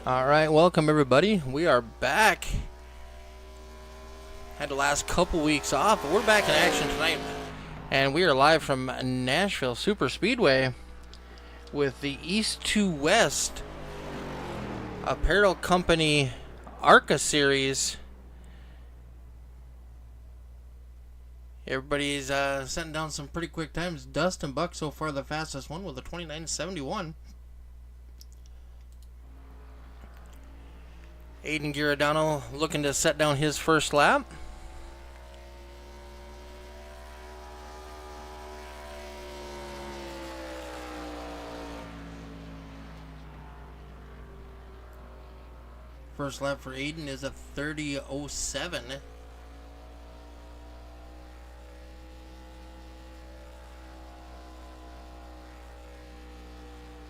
Alright, welcome everybody. We are back. Had the last couple weeks off, but we're back in action tonight. And we are live from Nashville Super Speedway with the East to West Apparel Company ARCA Series. Everybody's setting down some pretty quick times. Dustin Buck so far the fastest one with a 29.71. Aiden Giordano looking to set down his first lap. First lap for Aiden is a 30.07.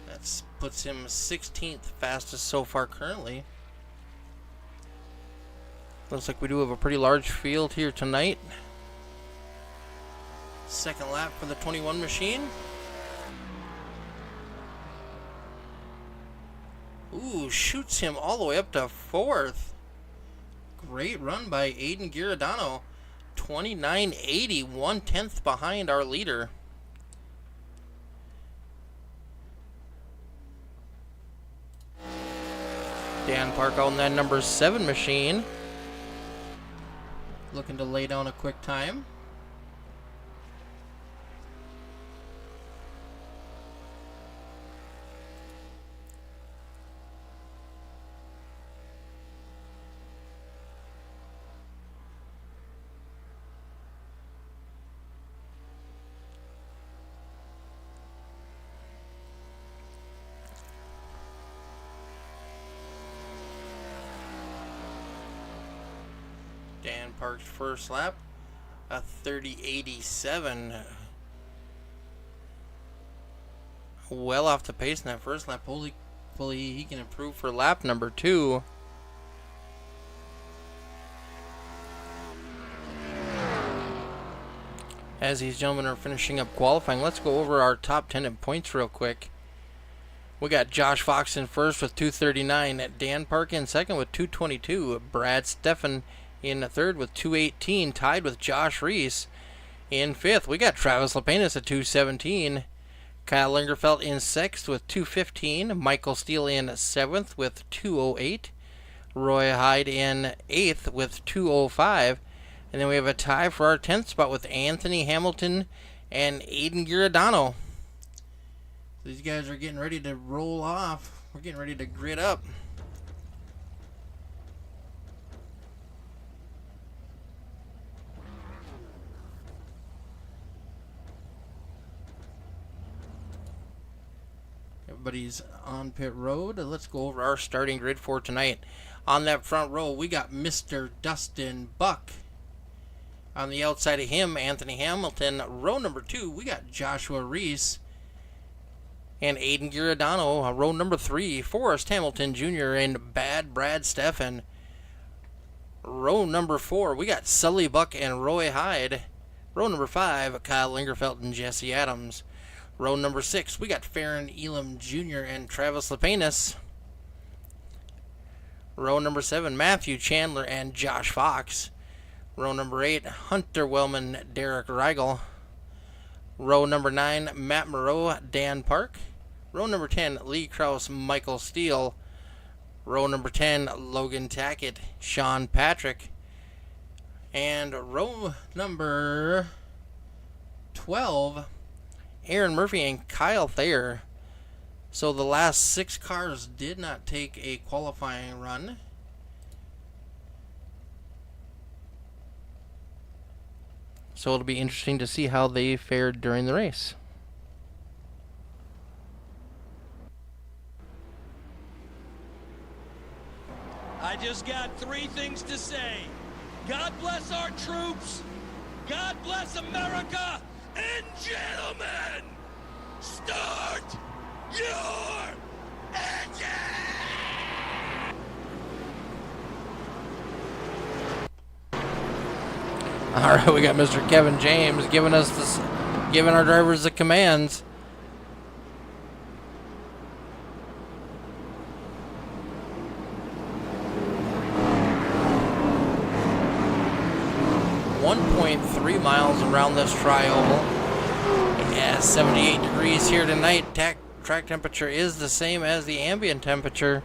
That puts him 16th fastest so far currently. Looks like we do have a pretty large field here tonight. Second lap for the 21 machine. Ooh, shoots him all the way up to fourth. Great run by Aiden Giordano. 29.80, 1/10 behind our leader. Dan Park on that number 7 machine. Looking to lay down a quick time. Dan Park's first lap, a 30.87. Well off the pace in that first lap. Hopefully he can improve for lap number 2. As these gentlemen are finishing up qualifying, let's go over our top 10 in points real quick. We got Josh Fox in first with 239. Dan Park in second with 222. Brad Steffen in third with 218, tied with Josh Reese. In fifth, we got Travis Lapenas at 217. Kyle Lingerfeld in sixth with 215. Michael Steele in seventh with 208. Roy Hyde in eighth with 205. And then we have a tie for our 10th spot with Anthony Hamilton and Aiden Giordano. These guys are getting ready to roll off. We're getting ready to grid up. Everybody's on pit road. Let's go over our starting grid for tonight. On that front row, we got Mr. Dustin Buck. On the outside of him, Anthony Hamilton. Row number 2, we got Joshua Reese and Aiden Giordano. Row number 3, Forrest Hamilton Jr. and Brad Steffen. Row number 4, we got Sully Buck and Roy Hyde. Row number 5, Kyle Lingerfeld and Jesse Adams. Row number 6, we got Farron Elam Jr. and Travis Lapenas. Row number 7, Matthew Chandler and Josh Fox. Row number 8, Hunter Wellman, Derek Reigel. Row number 9, Matt Moreau, Dan Park. Row number 10, Lee Krause, Michael Steele. Row number 10, Logan Tackett, Sean Patrick. And row number 12, Aaron Murphy and Kyle Thayer. So the last 6 cars did not take a qualifying run. So it'll be interesting to see how they fared during the race. I just got 3 things to say. God bless our troops. God bless America. And gentlemen, start your engine! All right, we got Mr. Kevin James giving us this, giving our drivers the commands. 3 miles around this tri-oval. Yeah, 78 degrees here tonight. Track temperature is the same as the ambient temperature.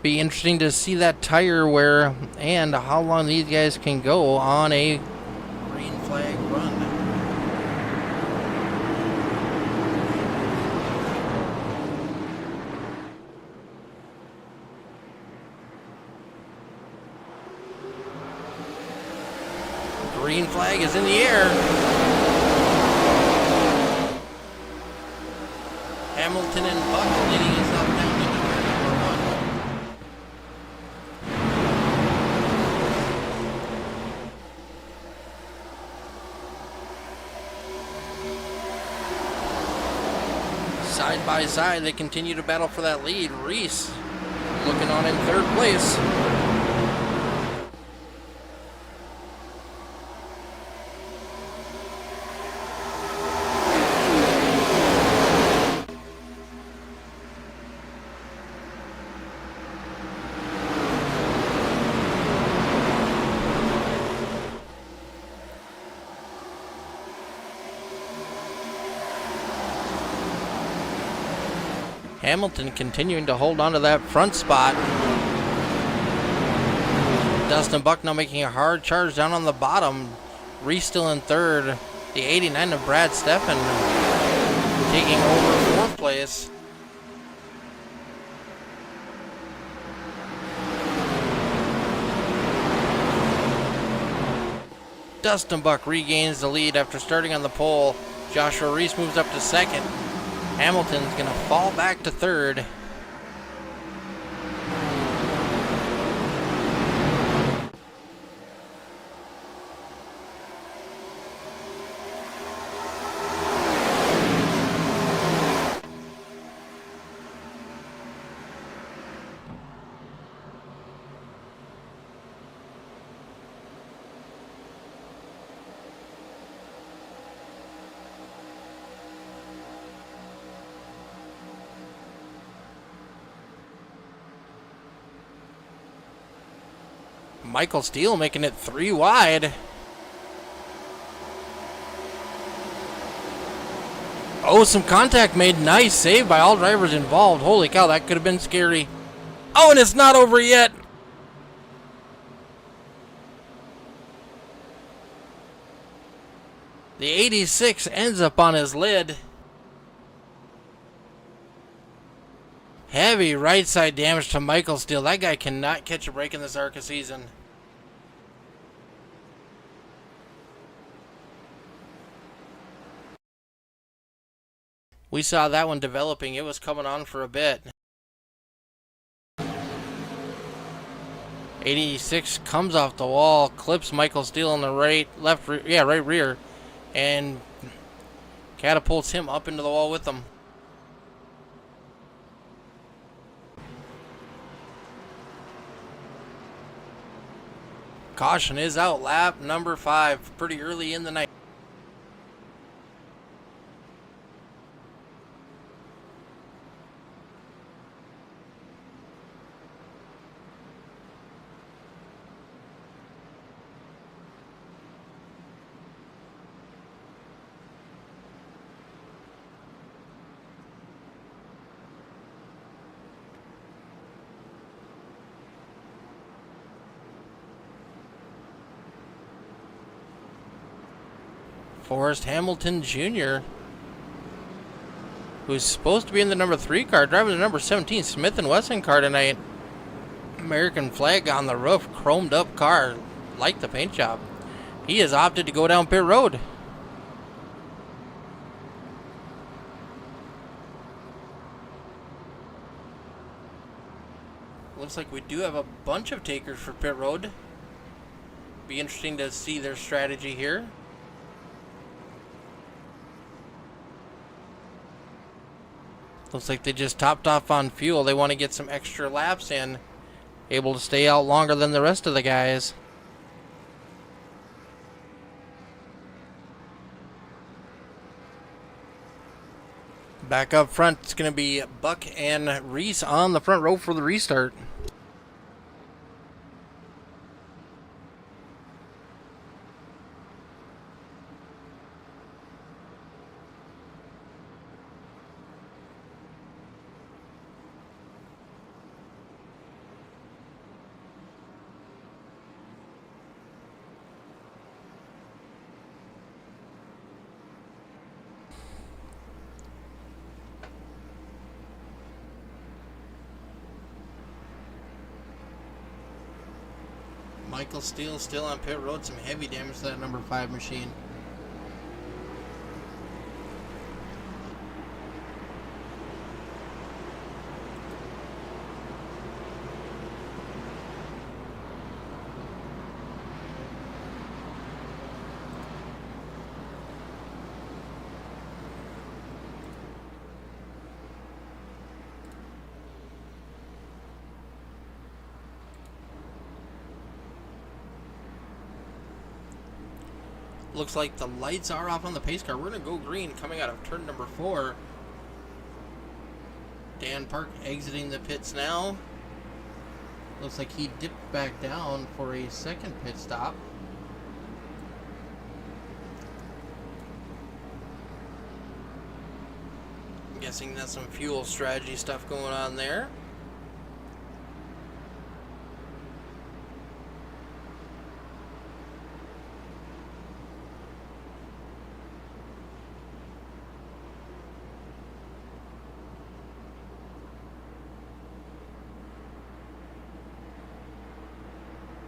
Be interesting to see that tire wear and how long these guys can go on a green flag run. Green flag is in the air. Hamilton and Buck leading us up down to turn number 1. Side by side, they continue to battle for that lead. Reese looking on in 3rd place. Hamilton continuing to hold on to that front spot. Dustin Buck now making a hard charge down on the bottom. Reese still in 3rd. The 89 of Brad Steffen taking over 4th place. Dustin Buck regains the lead after starting on the pole. Joshua Reese moves up to 2nd. Hamilton's going to fall back to 3rd. Michael Steele making it 3 wide. Oh, some contact made. Nice save by all drivers involved. Holy cow, that could have been scary. Oh, and it's not over yet. The 86 ends up on his lid. Heavy right side damage to Michael Steele. That guy cannot catch a break in this ARCA season. We saw that one developing. It was coming on for a bit. 86 comes off the wall, clips Michael Steele on the right rear, and catapults him up into the wall with him. Caution is out, lap number 5, pretty early in the night. Forrest Hamilton Jr., who's supposed to be in the number 3 car, driving the number 17 Smith & Wesson car tonight. American flag on the roof, chromed up car, like the paint job. He has opted to go down pit road. Looks like we do have a bunch of takers for pit road. Be interesting to see their strategy here. Looks like they just topped off on fuel. They want to get some extra laps in. Able to stay out longer than the rest of the guys. Back up front, it's going to be Buck and Reese on the front row for the restart. Michael Steele still on pit road. Some heavy damage to that number 5 machine. Looks like the lights are off on the pace car. We're going to go green coming out of turn number 4. Dan Park exiting the pits now. Looks like he dipped back down for a second pit stop. I'm guessing that's some fuel strategy stuff going on there.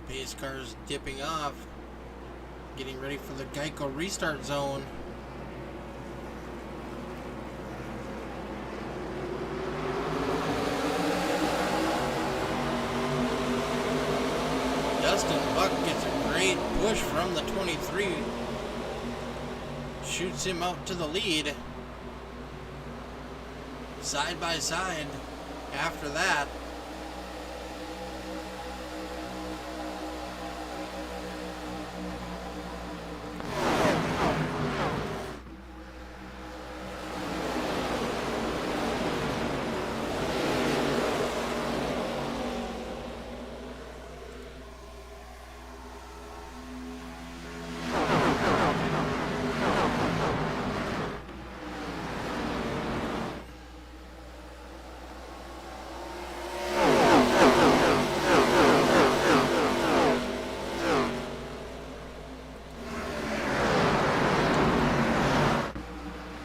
Pace car's dipping off, getting ready for the Geico restart zone. Dustin Buck gets a great push from the 23, shoots him out to the lead. Side by side after that.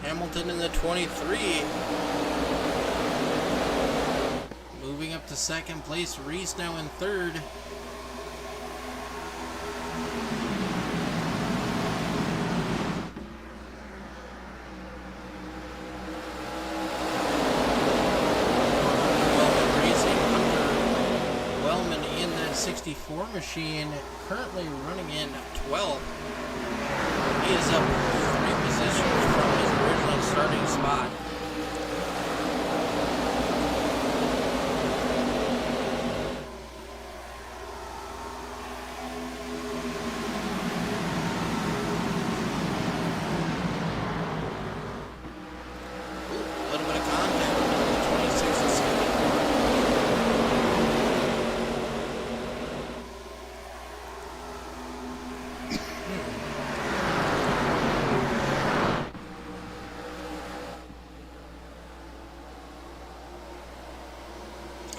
Hamilton in the 23. Moving up to second place. Reese now in third. Wellman Racing under Wellman in that 64 machine, currently running in 12th. He is up 3 positions from his original starting spot. A little bit of contact with the 26 and 74.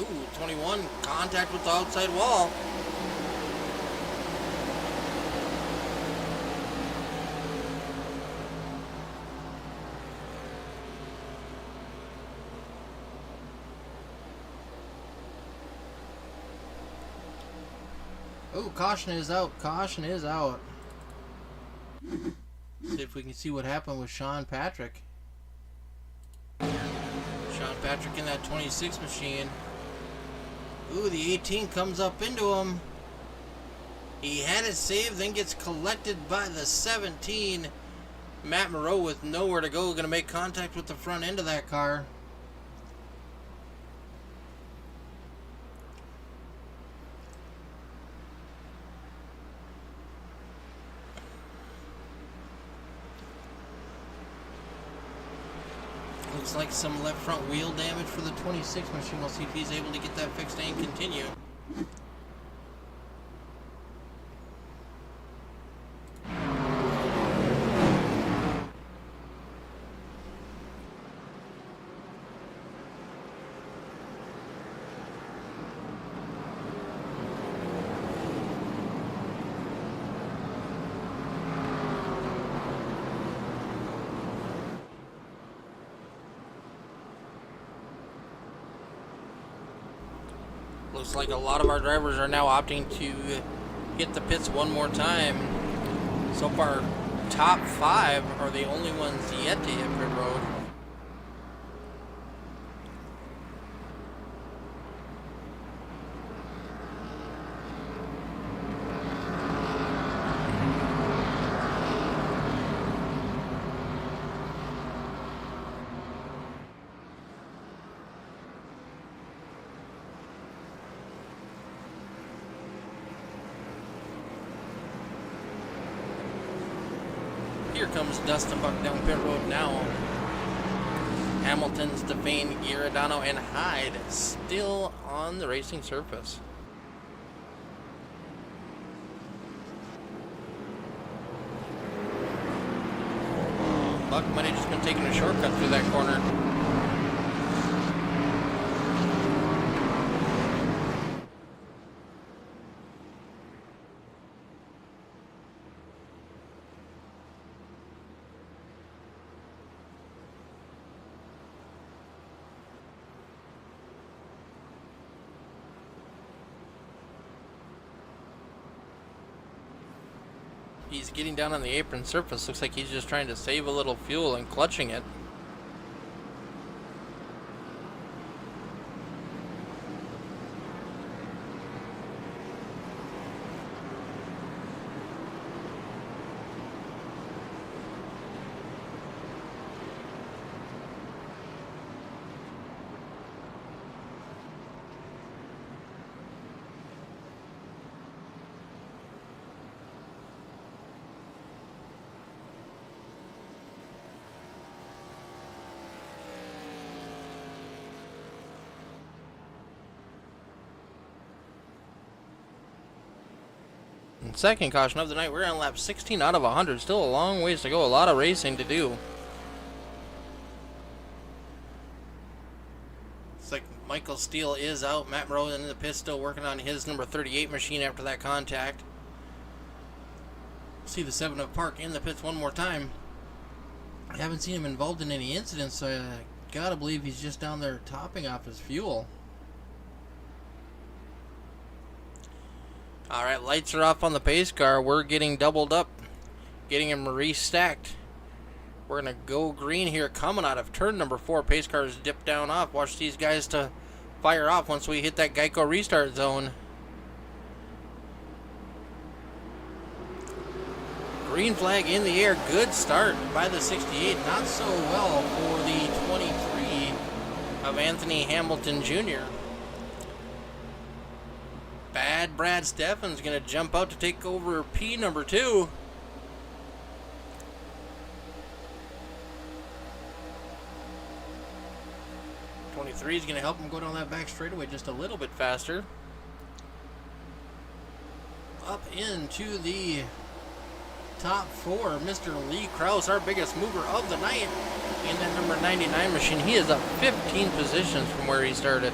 Ooh, 21, contact with the outside wall. Ooh, caution is out, caution is out. See if we can see what happened with Sean Patrick. Sean Patrick in that 26 machine. Ooh, the 18 comes up into him. He had it saved, then gets collected by the 17. Matt Moreau with nowhere to go, going to make contact with the front end of that car. Looks like some left front wheel damage for the 26 machine. We'll see if he's able to get that fixed and continue. Looks like a lot of our drivers are now opting to hit the pits one more time. So far, top 5 are the only ones yet to hit pit road. Here comes Dustin Buck down pit road now. Hamilton, Stefan, Giordano, and Hyde still on the racing surface. Buck might have just been taking a shortcut through that corner. He's getting down on the apron surface. Looks like he's just trying to save a little fuel and clutching it. Second caution of the night. We're on lap 16 out of 100. Still a long ways to go. A lot of racing to do. Looks like Michael Steele is out. Matt Moreau in the pit still working on his number 38 machine after that contact. See the 7 of Park in the pits one more time. I haven't seen him involved in any incidents, so I gotta believe he's just down there topping off his fuel. Alright, lights are off on the pace car. We're getting doubled up. Getting him restacked. We're going to go green here coming out of turn number 4. Pace cars dip down off. Watch these guys to fire off once we hit that Geico restart zone. Green flag in the air. Good start by the 68. Not so well for the 23 of Anthony Hamilton Jr. Bad Brad Steffen's going to jump out to take over P number 2. '23 is going to help him go down that back straightaway just a little bit faster. Up into the top 4, Mr. Lee Krause, our biggest mover of the night in that number 99 machine. He is up 15 positions from where he started.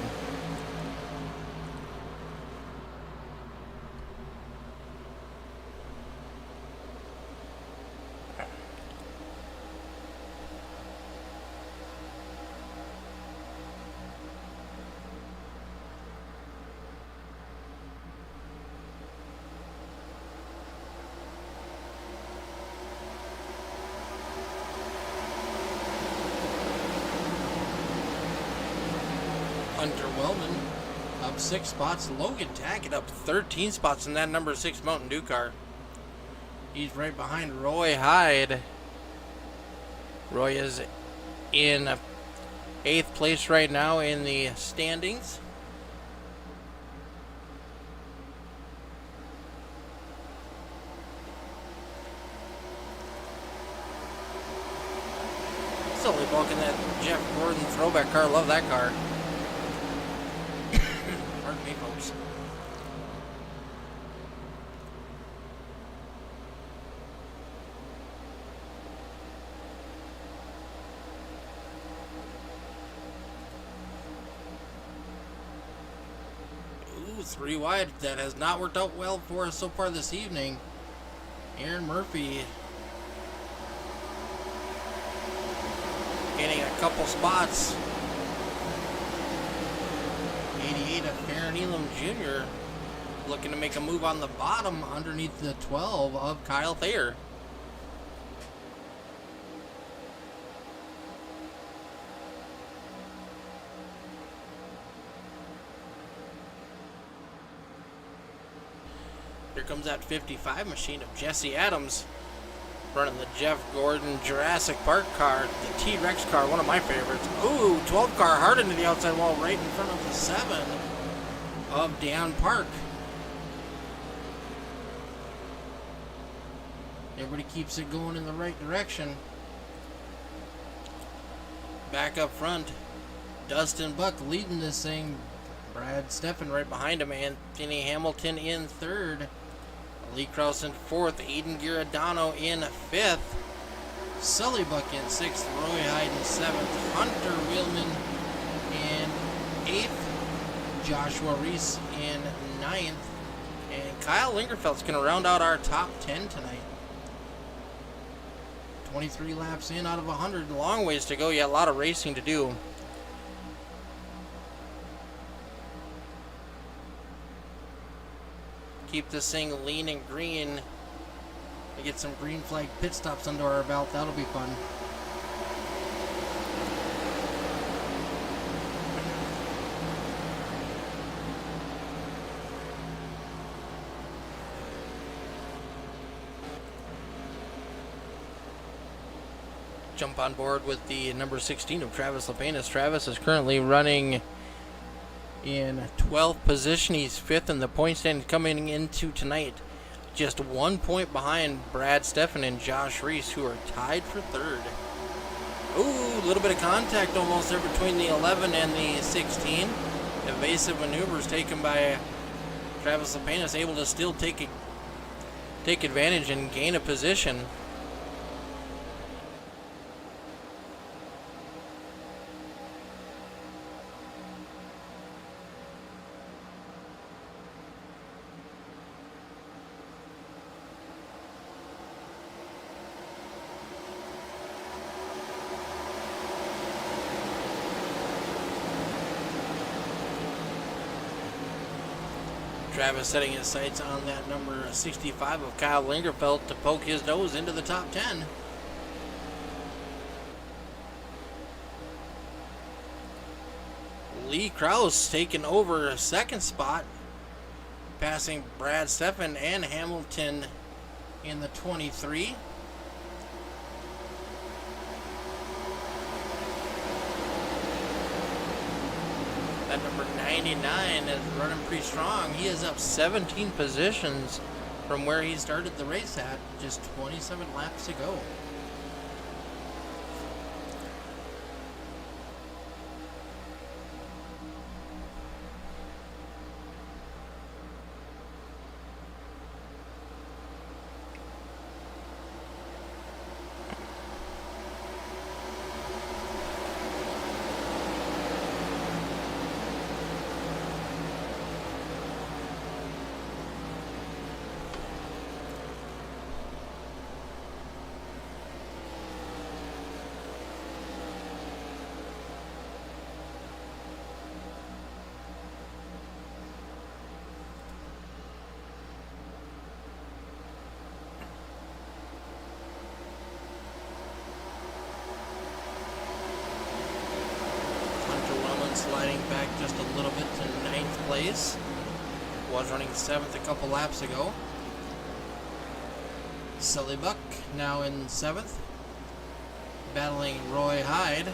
Hunter Wellman up 6 spots. Logan Tackett up 13 spots in that number 6 Mountain Dew car. He's right behind Roy Hyde. Roy is in 8th place right now in the standings. Sully Bulk in that Jeff Gordon throwback car. Love that car. Pardon me, folks. Ooh, 3 wide. That has not worked out well for us so far this evening. Aaron Murphy gaining a couple spots. 88 of Aaron Elam Jr. looking to make a move on the bottom underneath the 12 of Kyle Thayer. Here comes that 55 machine of Jesse Adams, running the Jeff Gordon Jurassic Park car, the T-Rex car, one of my favorites. Ooh, 12 car hard into the outside wall right in front of the 7 of Dan Park. Everybody keeps it going in the right direction. Back up front, Dustin Buck leading this thing. Brad Steffen right behind him. Anthony Hamilton in third. Lee Krause in fourth. Aiden Giordano in fifth. Sully Buck in sixth. Roy Hyde in seventh. Hunter Wheelman in eighth. Joshua Reese in ninth. And Kyle Lingerfelt's going to round out our top 10 tonight. 23 laps in out of 100. Long ways to go. Yeah, a lot of racing to do. Keep this thing lean and green. We get some green flag pit stops under our belt. That'll be fun. Jump on board with the number 16 of Travis Lepanis. Travis is currently running in 12th position. He's fifth in the point stand coming into tonight. Just 1 point behind Brad Steffen and Josh Reese, who are tied for third. Ooh, a little bit of contact almost there between the 11 and the 16. Evasive maneuvers taken by Travis Lepanis, able to still take advantage and gain a position. Travis setting his sights on that number 65 of Kyle Lingerfelt to poke his nose into the top 10. Lee Krause taking over second spot, passing Brad Steffen and Hamilton in the 23. That number 99 is running pretty strong. He is up 17 positions from where he started the race at. Just 27 laps to go. Sliding back just a little bit to 9th place. Was running 7th a couple laps ago. Sully Buck now in 7th. Battling Roy Hyde.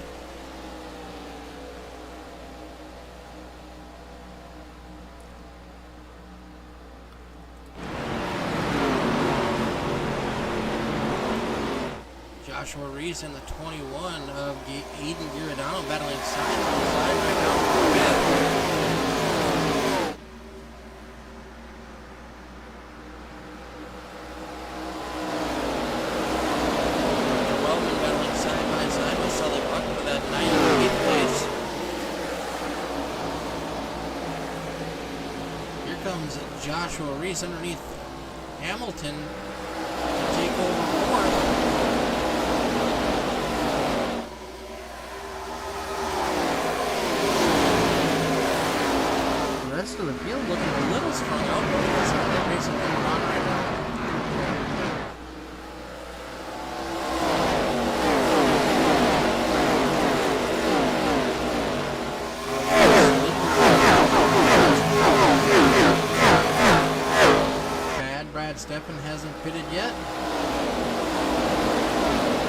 Joshua Reese in the 21 of Eden Giordano battling side by side right now for fifth. Wellman battling side by side with Sully Buck for that 98th place. Here comes Joshua Reese underneath Hamilton to take over fourth. rest of the field looking a little strung out, but that's how that racing going on right now. Brad Steppen hasn't pitted yet.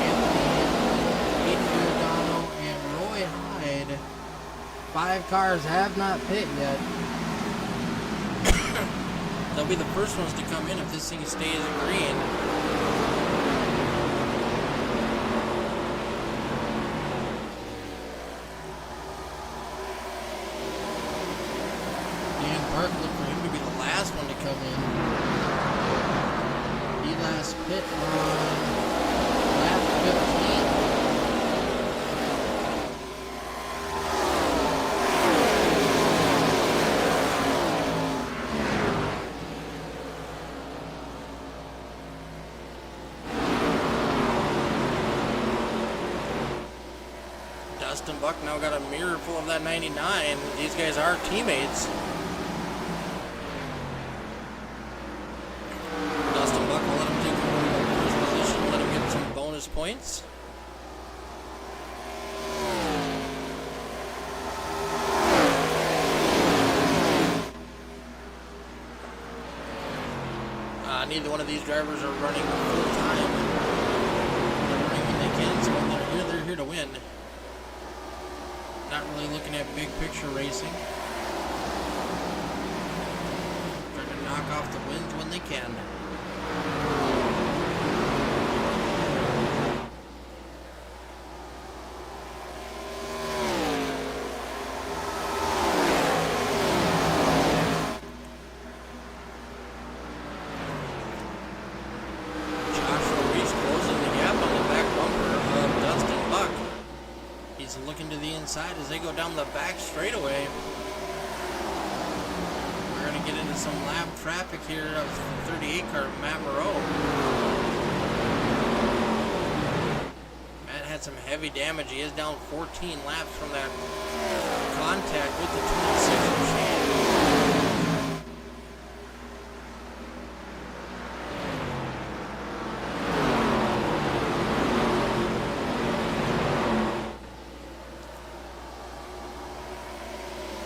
Anthony, Aiden Giordano, and Roy Hyde. 5 cars have not pit yet. They'll be the first ones to come in if this thing stays green. Dan Park looked for him to be the last one to come in. Last pit on lap 15. Dustin Buck now got a mirror full of that 99. These guys are teammates. Points. Neither one of these drivers are running full time. They're running when they can, so when they're here to win. Not really looking at big picture racing. Trying to knock off the wins when they can. Looking to the inside as they go down the back straightaway. We're going to get into some lap traffic here of 38 car Matt Moreau. Matt had some heavy damage. He is down 14 laps from that contact with the 26 machine.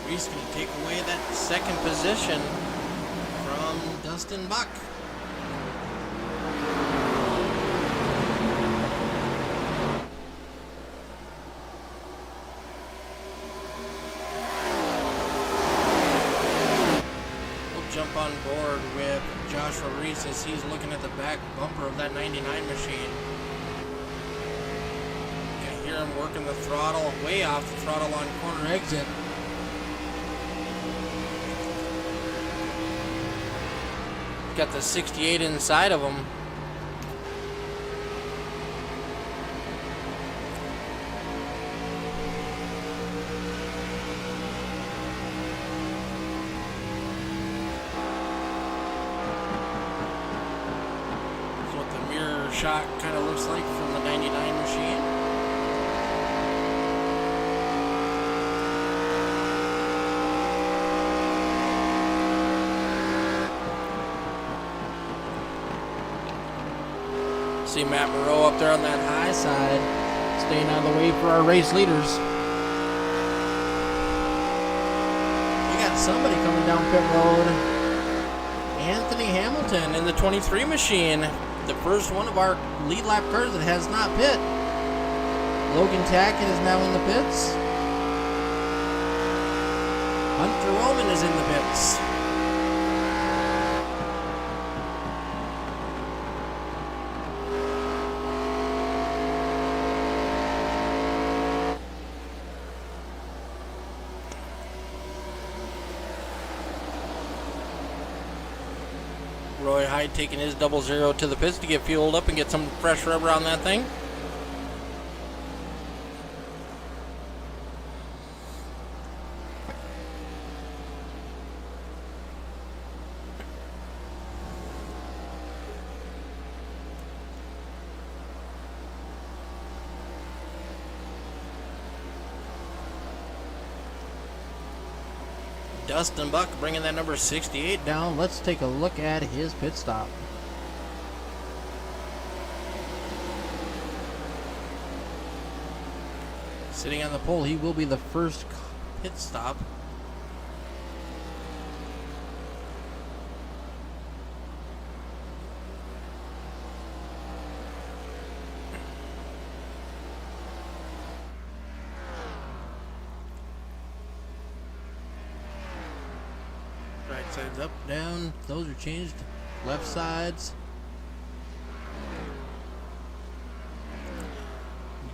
He's going to take away that second position from Dustin Buck. We'll jump on board with Joshua Reese as he's looking at the back bumper of that 99 machine. You can hear him working the throttle, way off the throttle on corner exit. Got the 68 inside of him. That's what the mirror shot kind of looks like from the 99 machine. See Matt Moreau up there on that high side, staying out of the way for our race leaders. We got somebody coming down pit road. Anthony Hamilton in the 23 machine. The first one of our lead lap cars that has not pit. Logan Tackett is now in the pits. Hunter Woman is in the pits. Roy Hyde taking his 00 to the pits to get fueled up and get some fresh rubber on that thing. Dustin Buck bringing that number 68 down. Let's take a look at his pit stop. Sitting on the pole, he will be the first pit stop. Right side's up, down. Those are changed. Left sides.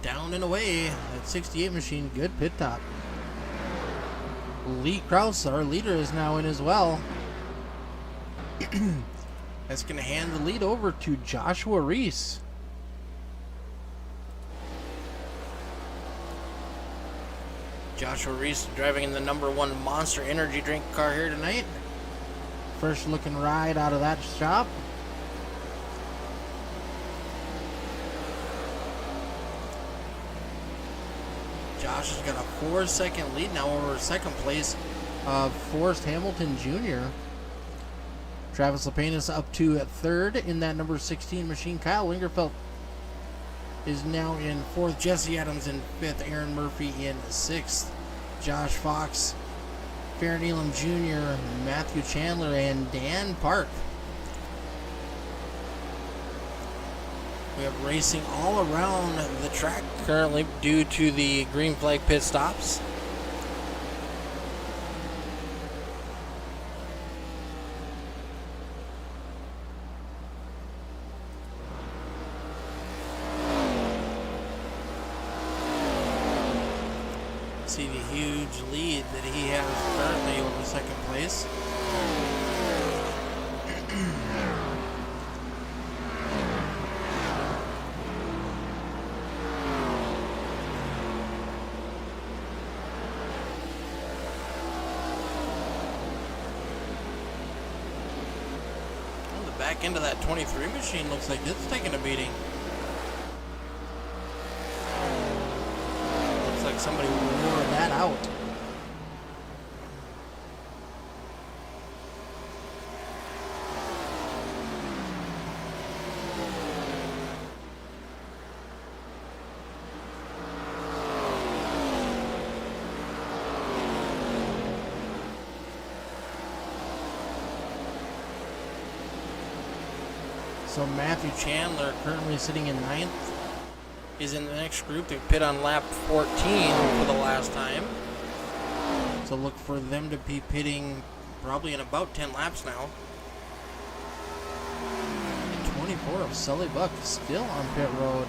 Down and away. That 68 machine, good pit top. Lee Krause, our leader, is now in as well. That's going to hand the lead over to Joshua Reese. Joshua Reese driving in the #1 Monster Energy drink car here tonight. First looking ride out of that shop. Josh has got a 4-second lead now over second place of Forrest Hamilton Jr. Travis Lapine is up to third in that number 16 machine. Kyle Lingerfeld is now in fourth. Jesse Adams in fifth. Aaron Murphy in sixth. Josh Fox, Farron Elam Jr., Matthew Chandler, and Dan Park. We have racing all around the track currently due to the green flag pit stops. See the huge lead that he has currently over second place. Back into that 23 machine looks like it's taking a beating. Looks like somebody wore that out. So Matthew Chandler, currently sitting in ninth, is in the next group. They pit on lap 14 for the last time. So look for them to be pitting probably in about 10 laps now. And 24 of Sully Buck still on pit road.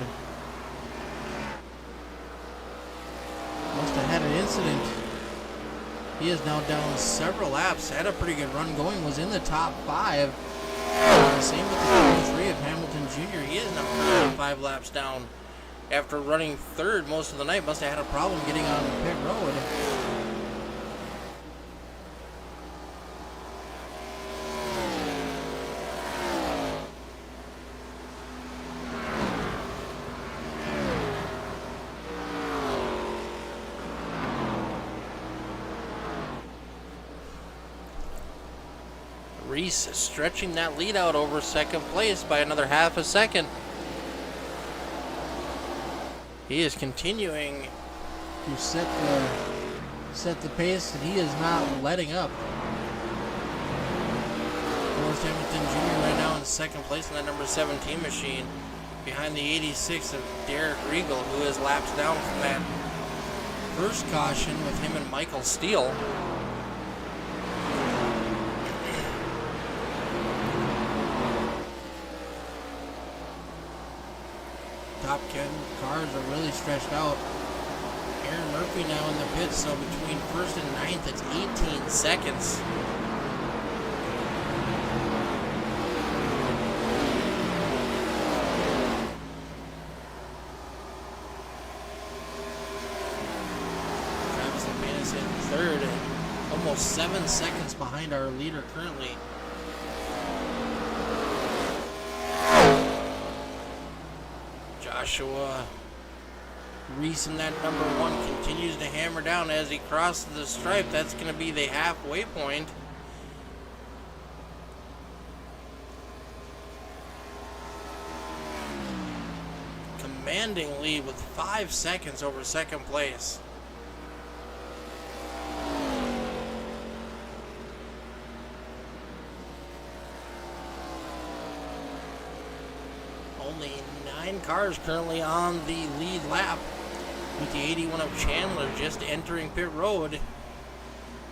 Must have had an incident. He is now down several laps. Had a pretty good run going. Was in the top 5. Same with the 23 of Hamilton Jr. He is now 5 laps down after running third most of the night. Must have had a problem getting on the pit road. Reese stretching that lead out over second place by another half a second. He is continuing to set the pace, and he is not letting up. Forrest Hamilton Jr. right now in second place in that number 17 machine, behind the 86 of Derek Regal, who is laps down from that first caution with him and Michael Steele. Top 10 cars are really stretched out. Aaron Murphy now in the pits, so between first and ninth, it's 18 seconds. Travis Lapine is in third, and almost 7 seconds behind our leader currently. Joshua Reese in that number 1 continues to hammer down as he crosses the stripe. That's going to be the halfway point. Commanding lead with 5 seconds over second place. Only 9 cars currently on the lead lap, with the 81 of Chandler just entering pit road.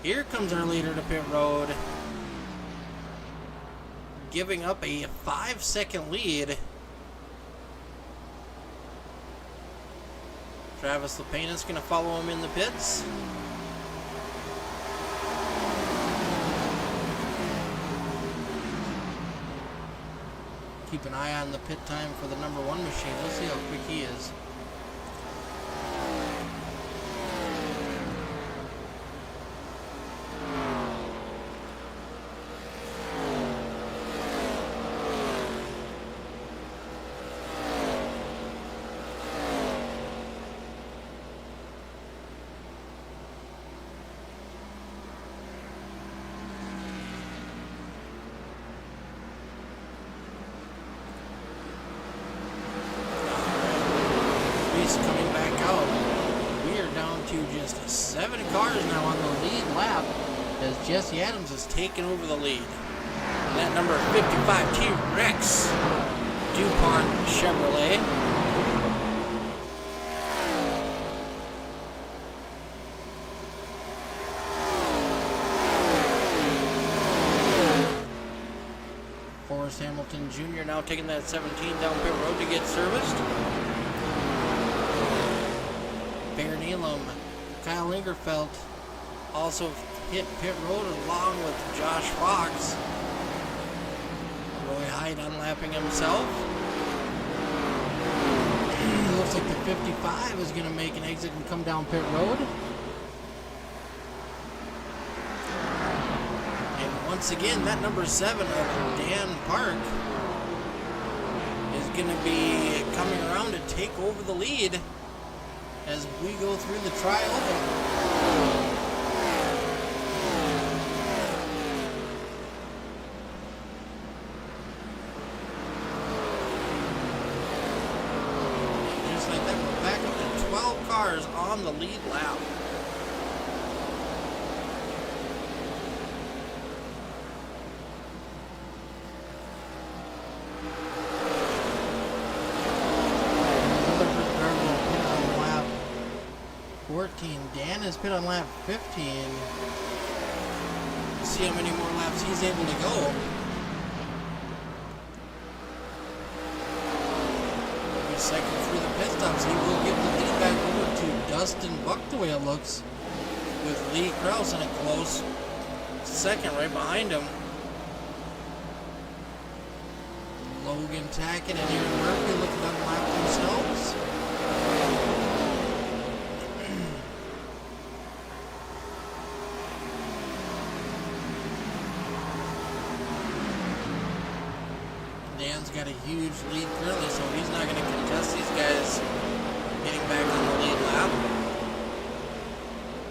Here comes our leader to pit road, giving up a 5-second lead. Travis LePayne is going to follow him in the pits. Keep an eye on the pit time for the number 1 machine. Let's see how quick he is. Coming back out. We are down to just 7 cars now on the lead lap as Jesse Adams has taken over the lead. And that number 55 T-Rex DuPont Chevrolet. Forrest Hamilton Jr. now taking that 17 down pit road to get serviced. Baron Elam, Kyle Ingerfeld also hit pit road along with Josh Fox. Roy Hyde unlapping himself. Looks like the 55 is going to make an exit and come down pit road. And once again, that number 7 of Dan Park is going to be coming around to take over the lead as we go through the tri-oval. Just like that, we're back up to 12 cars on the lead lap. Dan has pit on lap 15. See how many more laps he's able to go. Every second through the pit stops, he will give the lead back over to Dustin Buck, the way it looks, with Lee Krause in a close second right behind him. Logan Tackett and Aaron Murphy looking to unlap themselves. Dan's got a huge lead currently, so he's not going to contest these guys getting back on the lead lap.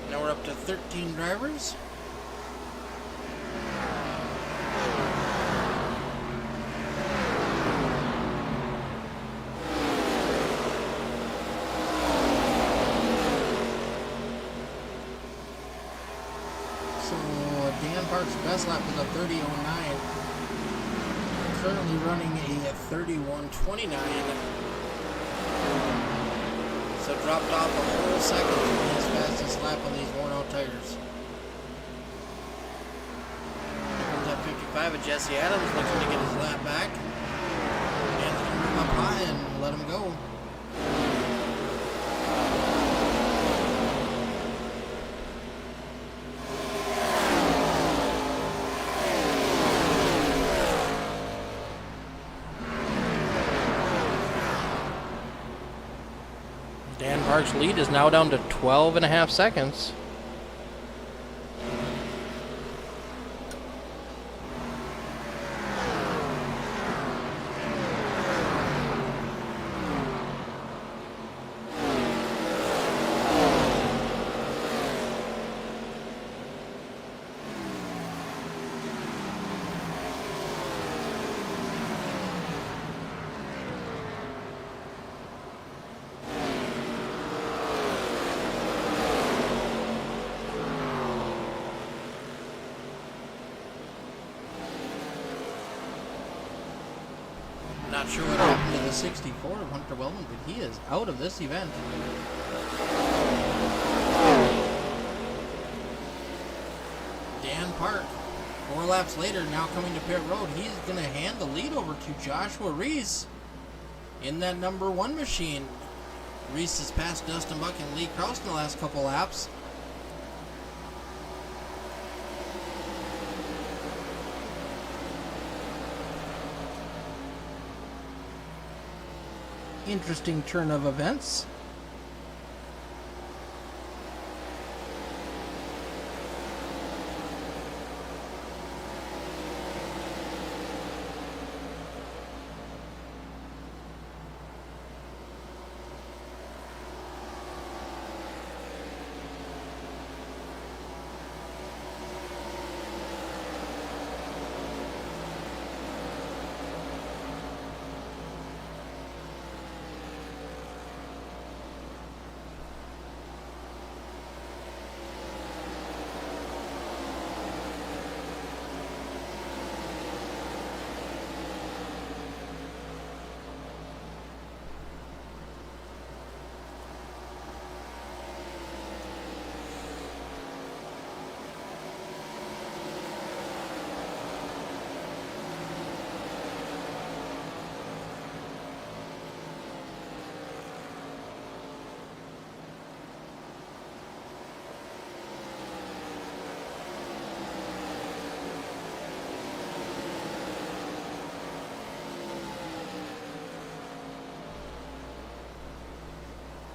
Now we're up to 13 drivers. So Dan Park's best lap was a 30:09. Currently running a 31:29. So dropped off a whole second from his fastest lap on these worn out tires. Here comes that 55 of Jesse Adams looking to get his lap back. Dan's going to move up high and let him go. Dan Park's lead is now down to 12.5 seconds. Not sure what happened to the 64 of Hunter Wellman, but he is out of this event. Dan Park, 4 laps later, now coming to pit road. He's going to hand the lead over to Joshua Reese in that number 1 machine. Reese has passed Dustin Buck and Lee Kraus in the last couple laps. Interesting turn of events.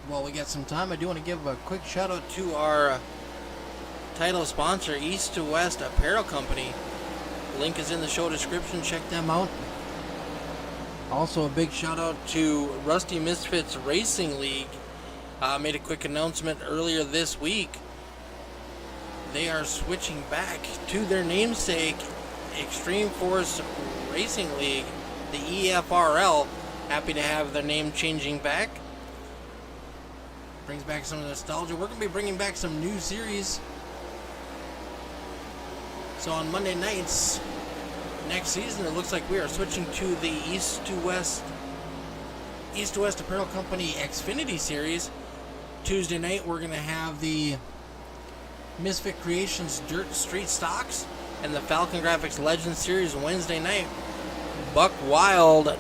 While we got some time, I do want to give a quick shout out to our title sponsor, East to West Apparel Company. Link is in the show description. Check them out. Also, a big shout out to Rusty Misfits Racing League. Made a quick announcement earlier this week. They are switching back to their namesake, Extreme Force Racing League, the EFRL. Happy to have their name changing back. Brings back some of the nostalgia. We're going to be bringing back some new series. So on Monday nights next season, it looks like we are switching to the East to West Apparel Company Xfinity series. Tuesday night, we're going to have the Misfit Creations Dirt Street Stocks and the FALCONGRAFIX Legends series. Wednesday night, Buck Wild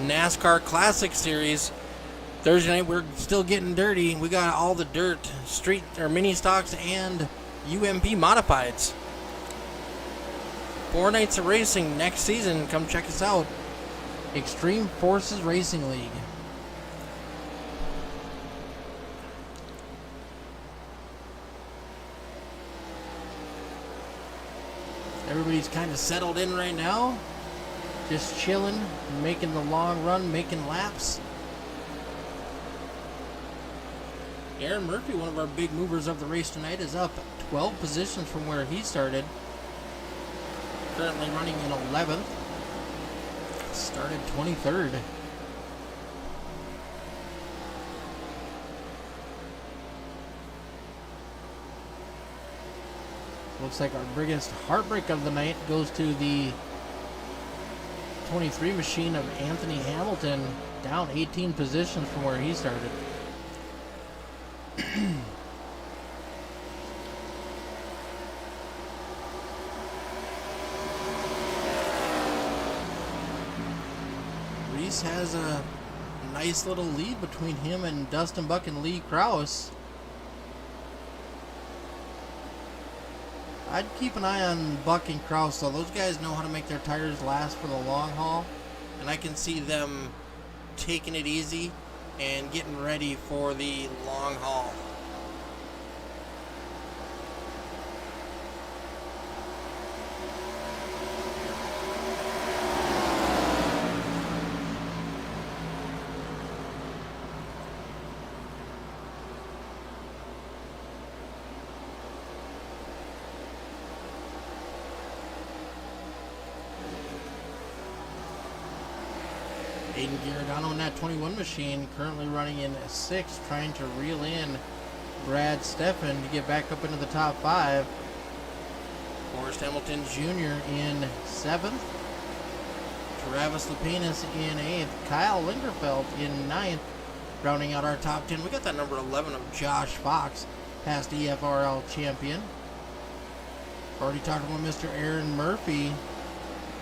NASCAR Classic series. Thursday night, we're still getting dirty. We got all the dirt, street or mini stocks, and UMP modifieds. 4 nights of racing next season. Come check us out. Extreme Forces Racing League. Everybody's kind of settled in right now. Just chilling, making the long run, making laps. Aaron Murphy, one of our big movers of the race tonight, is up 12 positions from where he started. Currently running in 11th. Started 23rd. Looks like our biggest heartbreak of the night goes to the 23 machine of Anthony Hamilton, down 18 positions from where he started. Reese has a nice little lead between him and Dustin Buck and Lee Kraus. I'd keep an eye on Buck and Kraus, though. Those guys know how to make their tires last for the long haul, and I can see them taking it easy and getting ready for the long haul. Aiden Giordano in that 21 machine, currently running in 6th, trying to reel in Brad Steffen to get back up into the top 5. Forrest Hamilton Jr. in 7th, Travis Lepenis in 8th. Kyle Lingerfeld in 9th. Rounding out our top 10, we got that number 11 of Josh Fox, past EFRL champion. Already talked about Mr. Aaron Murphy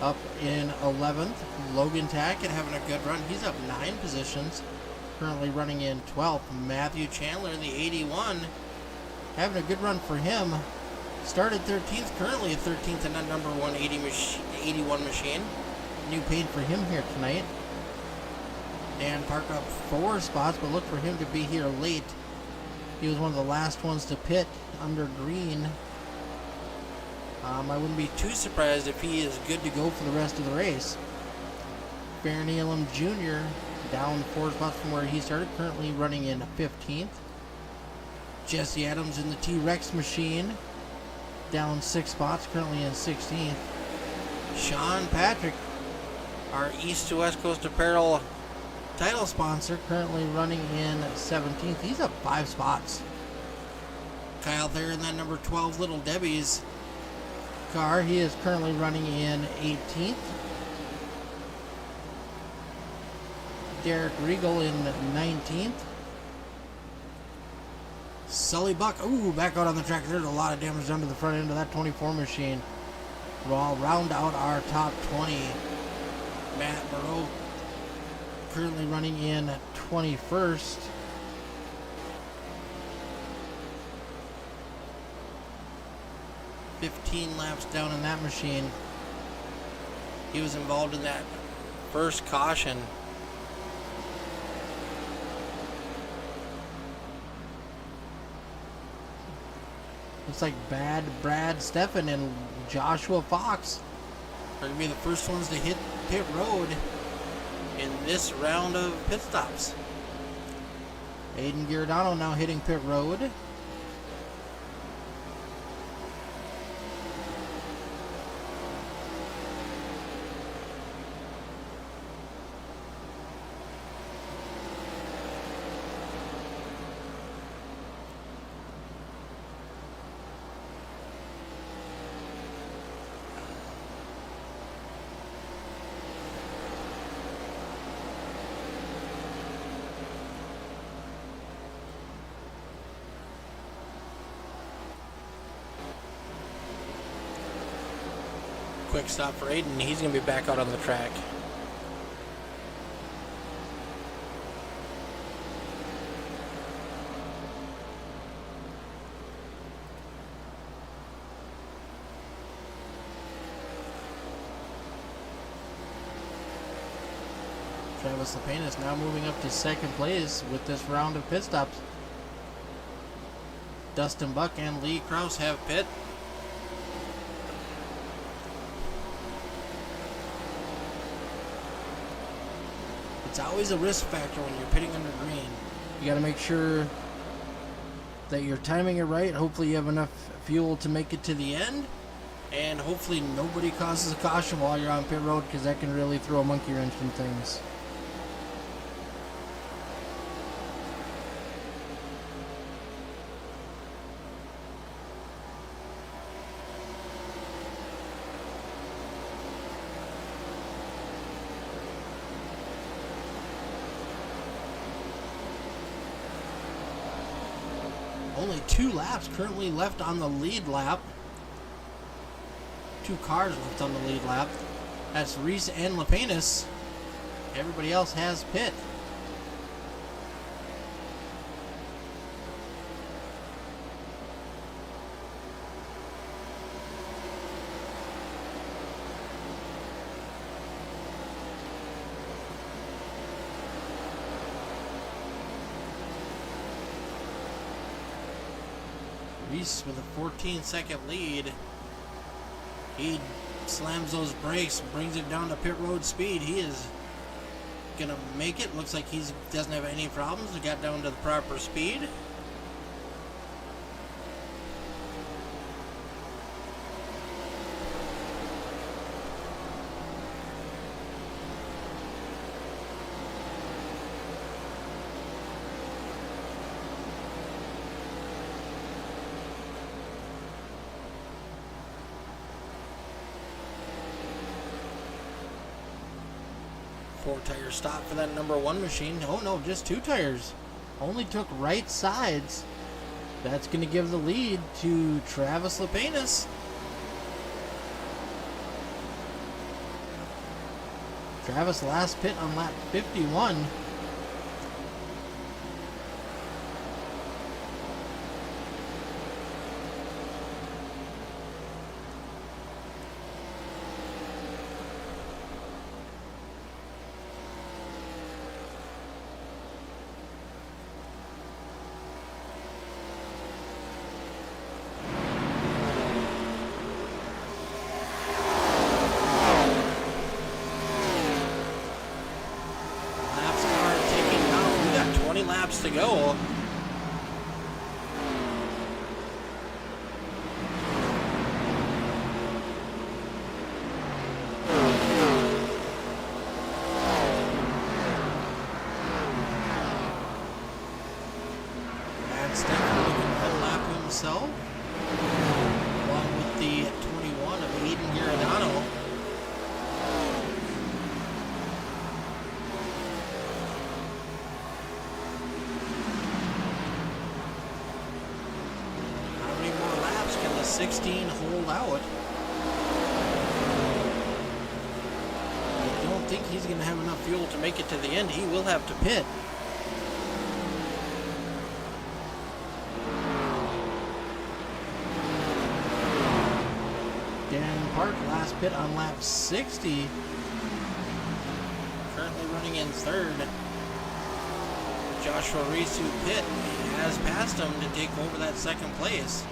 up in 11th. Logan Tackett having a good run. He's up 9 positions. Currently running in 12th. Matthew Chandler in the 81. Having a good run for him. Started 13th, currently at 13th in that number 81 machine. New paint for him here tonight. Dan Park up 4 spots, but look for him to be here late. He was one of the last ones to pit under green. I wouldn't be too surprised if he is good to go for the rest of the race. Baron Elam Jr. down 4 spots from where he started, currently running in 15th. Jesse Adams in the T-Rex machine, down 6 spots, currently in 16th. Sean Patrick, our East to West Coast Apparel title sponsor, currently running in 17th. He's up 5 spots. Kyle Thayer in that number 12 Little Debbie's car. He is currently running in 18th. Derek Regal in 19th. Sully Buck, back out on the track. There's a lot of damage done to the front end of that 24 machine. We'll round out our top 20. Matt Moreau currently running in 21st. $15 laps down in that machine. He was involved in that first caution. Looks like Brad Steffen and Joshua Fox are going to be the first ones to hit pit road in this round of pit stops. Aiden Giordano now hitting pit road. Quick stop for Aiden. He's going to be back out on the track. Travis Lepane is now moving up to second place with this round of pit stops. Dustin Buck and Lee Kraus have pit. It's always a risk factor when you're pitting under green. You got to make sure that you're timing it right. Hopefully you have enough fuel to make it to the end. And hopefully nobody causes a caution while you're on pit road, because that can really throw a monkey wrench in things. Only 2 laps currently left on the lead lap. 2 cars left on the lead lap. That's Reese and Lepenis. Everybody else has pit. Reese with a 14-second lead. He slams those brakes, brings it down to pit road speed. He is gonna make it. Looks like he doesn't have any problems. He got down to the proper speed. 4-tire stop for that number 1 machine. Oh no, just 2 tires. Only took right sides. That's going to give the lead to Travis Lapenas. Travis last pit on lap 51. Laps to go. That's definitely a lap himself, along with the 21 of Aiden Giordano. How many more laps can the 16 hold out? I don't think he's going to have enough fuel to make it to the end. He will have to pit. Dan Park last pit on lap 60. Currently running in third. Joshua Reese, who pit, has passed him to take over that second place.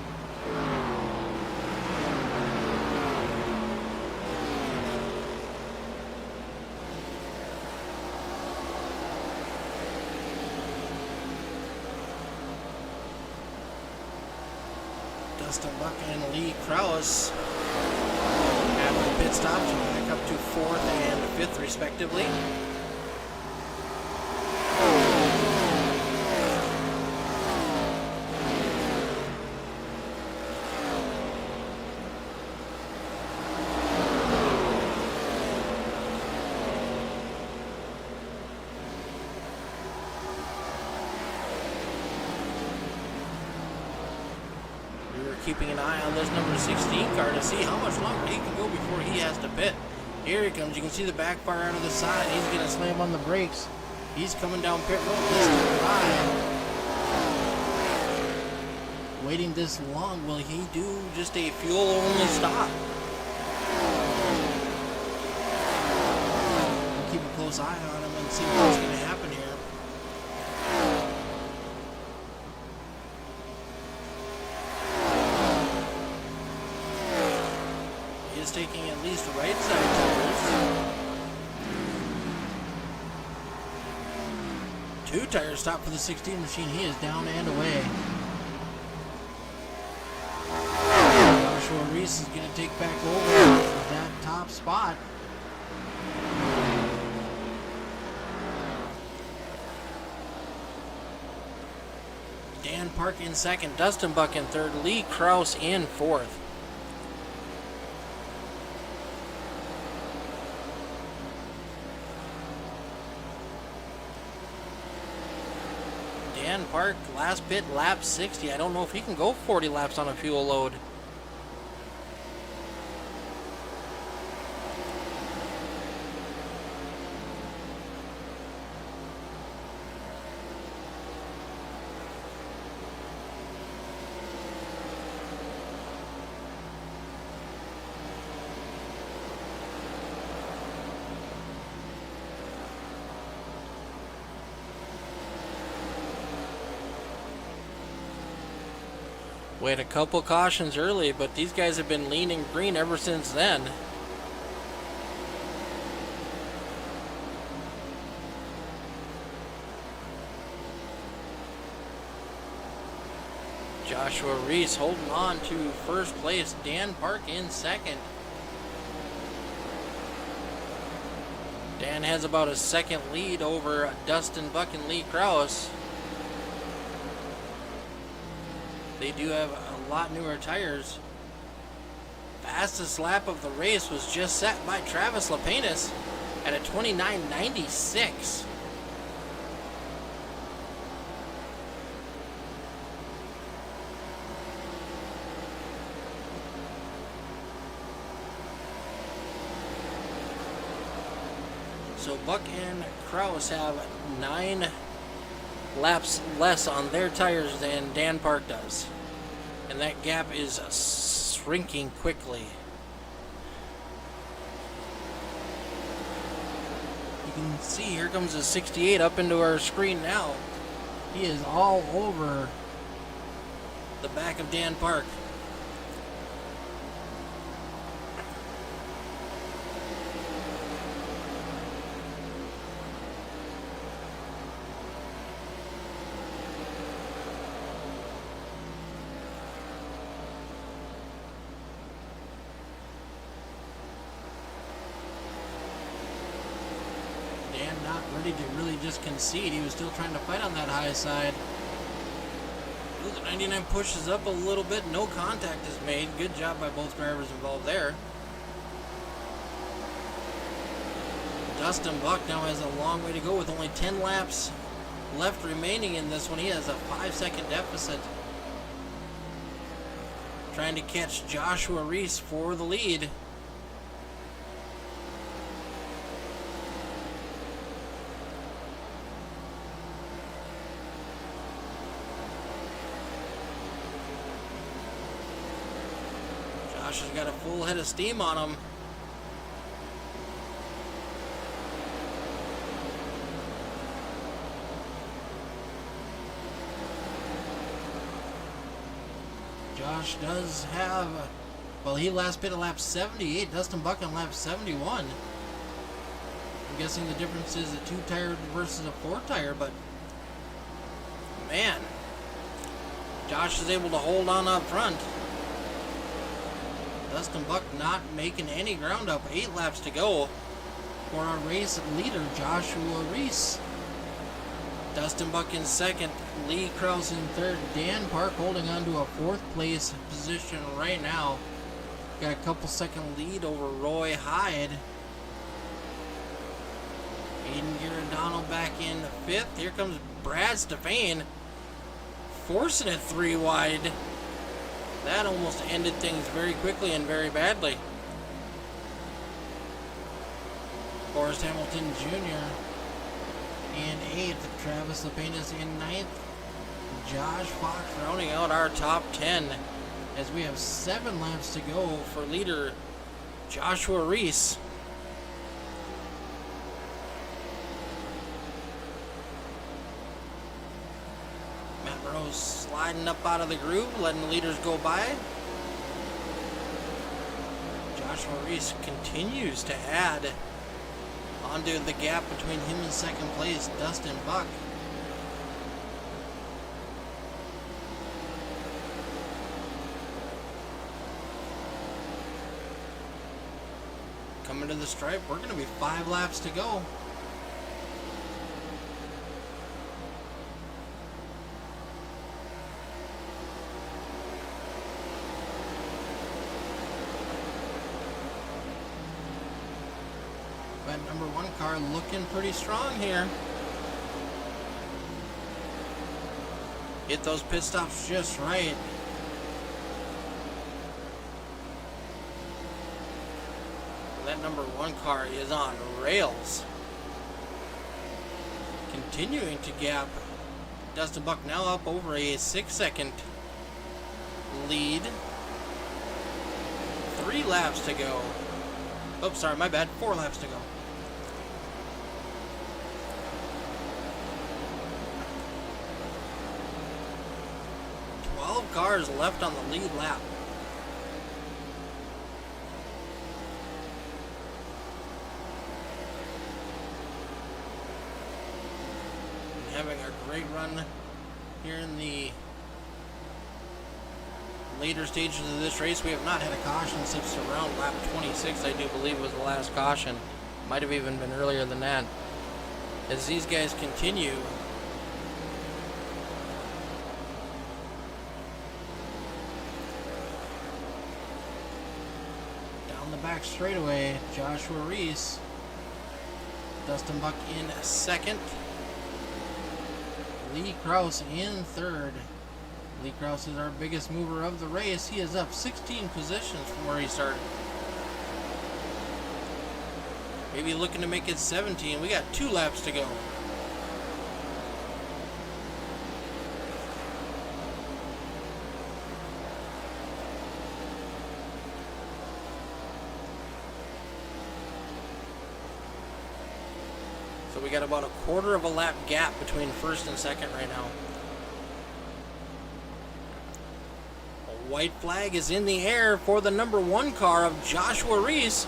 Dustin Buck and Lee Krause after pit stops back up to 4th and 5th respectively. Keeping an eye on this number 16 car to see how much longer he can go before he has to pit. Here he comes. You can see the backfire out of the side. He's going to slam on the brakes. He's coming down pit road this time. Waiting this long, will he do just a fuel-only stop? We'll keep a close eye on him and see what's going to happen here. Is taking at least right side tires. 2 tires stop for the 16 machine. He is down and away. Joshua Reese is going to take back over that top spot. Dan Park in second, Dustin Buck in third, Lee Krause in fourth. Dan Park, last pit, lap 60. I don't know if he can go 40 laps on a fuel load. We had a couple cautions early, but these guys have been leaning green ever since then. Joshua Reese holding on to first place. Dan Park in second. Dan has about a second lead over Dustin Buck and Lee Krause. They do have a lot newer tires. Fastest lap of the race was just set by Travis Lapenas. at a 29.96. So Buck and Kraus have 9 laps less on their tires than Dan Park does. And that gap is shrinking quickly. You can see here comes a 68 up into our screen now. He is all over the back of Dan Park. Not ready to really just concede. He was still trying to fight on that high side. Ooh, the 99 pushes up a little bit. No contact is made. Good job by both drivers involved there. Dustin Buck now has a long way to go with only 10 laps left remaining in this one. He has a 5-second deficit. Trying to catch Joshua Reese for the lead. Josh has got a full head of steam on him. Josh does have, well, he last pit at lap 78, Dustin Buck on lap 71. I'm guessing the difference is a 2-tire versus a 4-tire, but man, Josh is able to hold on up front. Dustin Buck not making any ground up. 8 laps to go for our race leader, Joshua Reese. Dustin Buck in second, Lee Krause in third, Dan Park holding on to a 4th place position right now. Got a couple second lead over Roy Hyde. Aiden Giordano back in 5th. Here comes Brad Stefan forcing it 3 wide. That almost ended things very quickly and very badly. Forrest Hamilton Jr. in 8th. Travis Lepenas in 9th. Josh Fox rounding out our top 10 as we have 7 laps to go for leader Joshua Reese. Sliding up out of the groove, letting the leaders go by. Joshua Reese continues to add onto the gap between him and second place, Dustin Buck. Coming to the stripe, we're going to be 5 laps to go. That number 1 car looking pretty strong here. Get those pit stops just right. That number 1 car is on rails. Continuing to gap. Dustin Buck now up over a 6-second lead. 3 laps to go. Oh, sorry, my bad. 4 laps to go. Cars left on the lead lap. Having a great run here in the later stages of this race. We have not had a caution since around lap 26, I do believe was the last caution. Might have even been earlier than that. As these guys continue back straightaway, Joshua Reese Dustin Buck in second. Lee Kraus in third. Lee Kraus is our biggest mover of the race. He is up 16 positions from where he started. Maybe looking to make it 17. We got 2 laps to go. So we got about a quarter of a lap gap between first and second right now. A white flag is in the air for the number 1 car of Joshua Reese.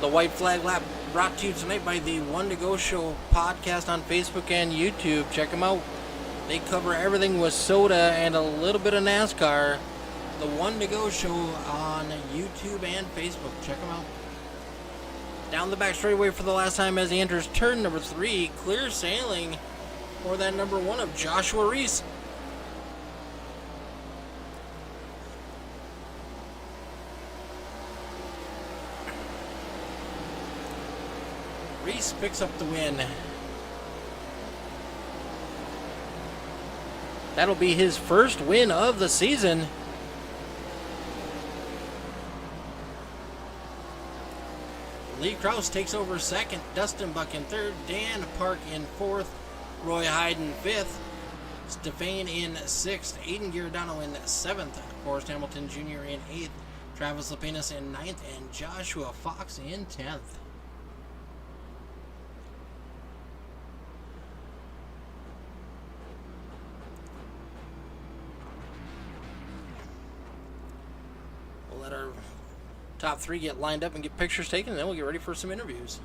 The white flag lap brought to you tonight by the One to Go Show podcast on Facebook and YouTube. Check them out. They cover everything with soda and a little bit of NASCAR. The One to Go Show on YouTube and Facebook. Check them out. Down the back straightaway for the last time as he enters turn number 3. Clear sailing for that number 1 of Joshua Reese. Reese picks up the win. That'll be his first win of the season. Lee Kraus takes over second, Dustin Buck in third, Dan Park in fourth, Roy Hyde in fifth, Stefan in sixth, Aiden Giordano in seventh, Forrest Hamilton Jr. in eighth, Travis Lapinus in ninth, and Joshua Fox in 10th. We'll let our top 3 get lined up and get pictures taken, and then we'll get ready for some interviews.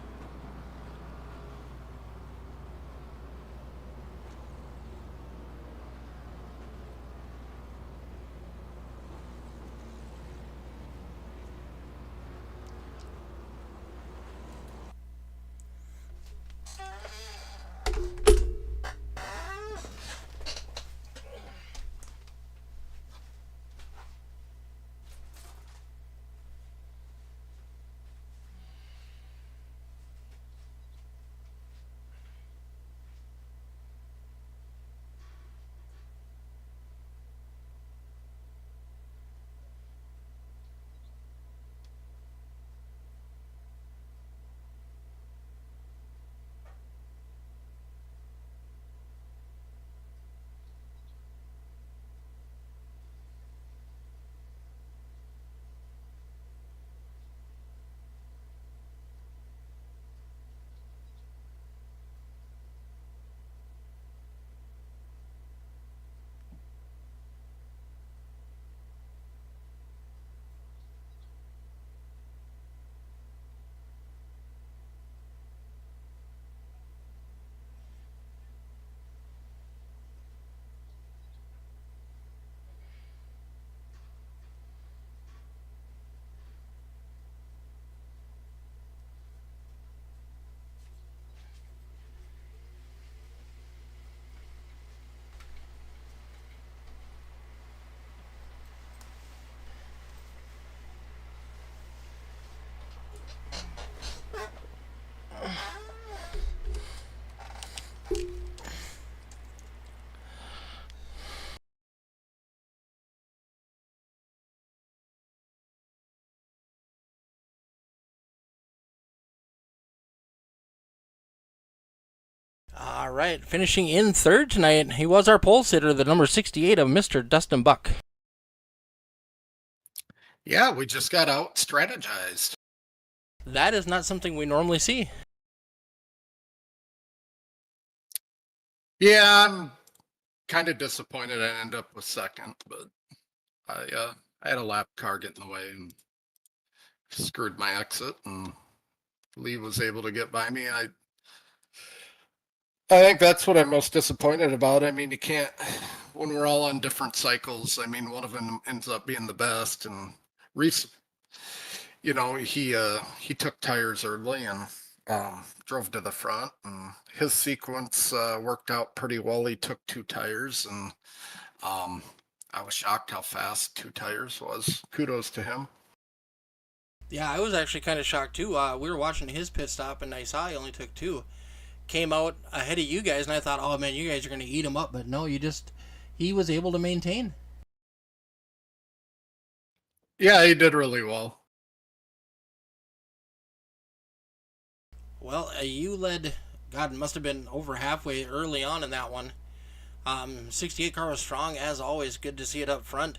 All right, finishing in third tonight, he was our pole sitter, the number 68 of Mr. Dustin Buck. Yeah, we just got out strategized. That is not something we normally see. Yeah, I'm kind of disappointed I ended up with second, but I had a lap car get in the way and screwed my exit, and Lee was able to get by me. I think that's what I'm most disappointed about. I mean, you can't, when we're all on different cycles, I mean, one of them ends up being the best, and Reese, you know, he took tires early and drove to the front, and his sequence worked out pretty well. He took 2 tires, and I was shocked how fast 2 tires was. Kudos to him. Yeah, I was actually kind of shocked too. We were watching his pit stop, and I saw he only took two. Came out ahead of you guys, and I thought, oh man, you guys are going to eat him up. But no, he was able to maintain. Yeah, he did really well. Well, you led, God, it must have been over halfway early on in that one. 68 car was strong as always. Good to see it up front.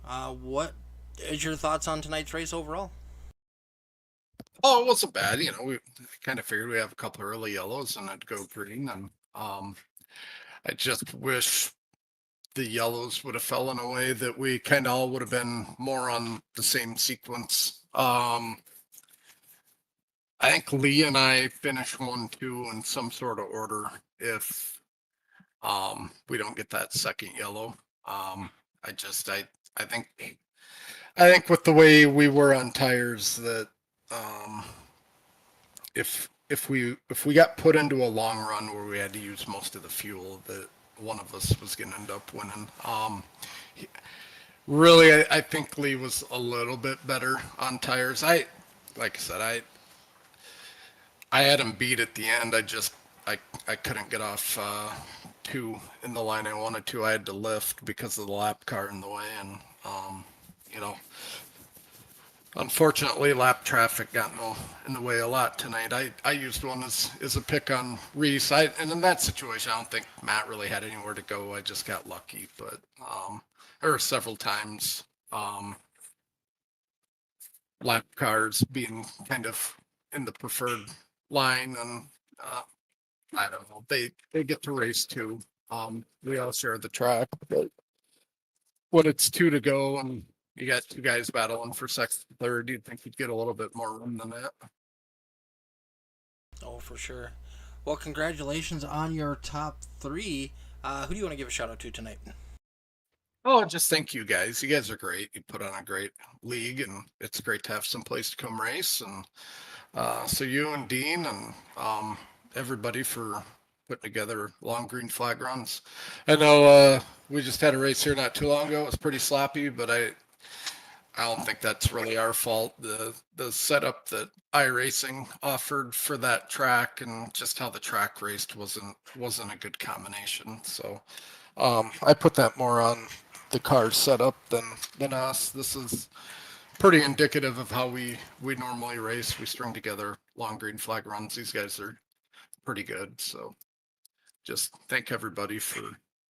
What is your thoughts on tonight's race overall? Oh, it wasn't bad. We kind of figured we have a couple early yellows and it'd go green. And I just wish the yellows would have fell in a way that we kind of all would have been more on the same sequence. I think Lee and I finish 1, 2 in some sort of order if we don't get that second yellow. I just I think with the way we were on tires that if we got put into a long run where we had to use most of the fuel, that one of us was going to end up winning. Really, I think Lee was a little bit better on tires. Like I said, I had him beat at the end. I couldn't get off two in the line I wanted to. I had to lift because of the lap car in the way, and you know, unfortunately, lap traffic got in the way a lot tonight. I used one as a pick on Reese. And in that situation, I don't think Matt really had anywhere to go. I just got lucky, but there were several times lap cars being kind of in the preferred line, and I don't know. They get to race too. We all share the track, but when it's two to go and you got two guys battling for second, third, you'd think you'd get a little bit more room than that. Oh, for sure. Well, congratulations on your top three. Who do you want to give a shout out to tonight? Oh, just thank you guys. You guys are great. You put on a great league, and it's great to have some place to come race. And so you and Dean and everybody for putting together long green flag runs. I know we just had a race here not too long ago. It was pretty sloppy, but I don't think that's really our fault. The setup that iRacing offered for that track and just how the track raced wasn't a good combination. So I put that more on the car setup than us. This is pretty indicative of how we normally race. We string together long green flag runs. These guys are pretty good. So just thank everybody for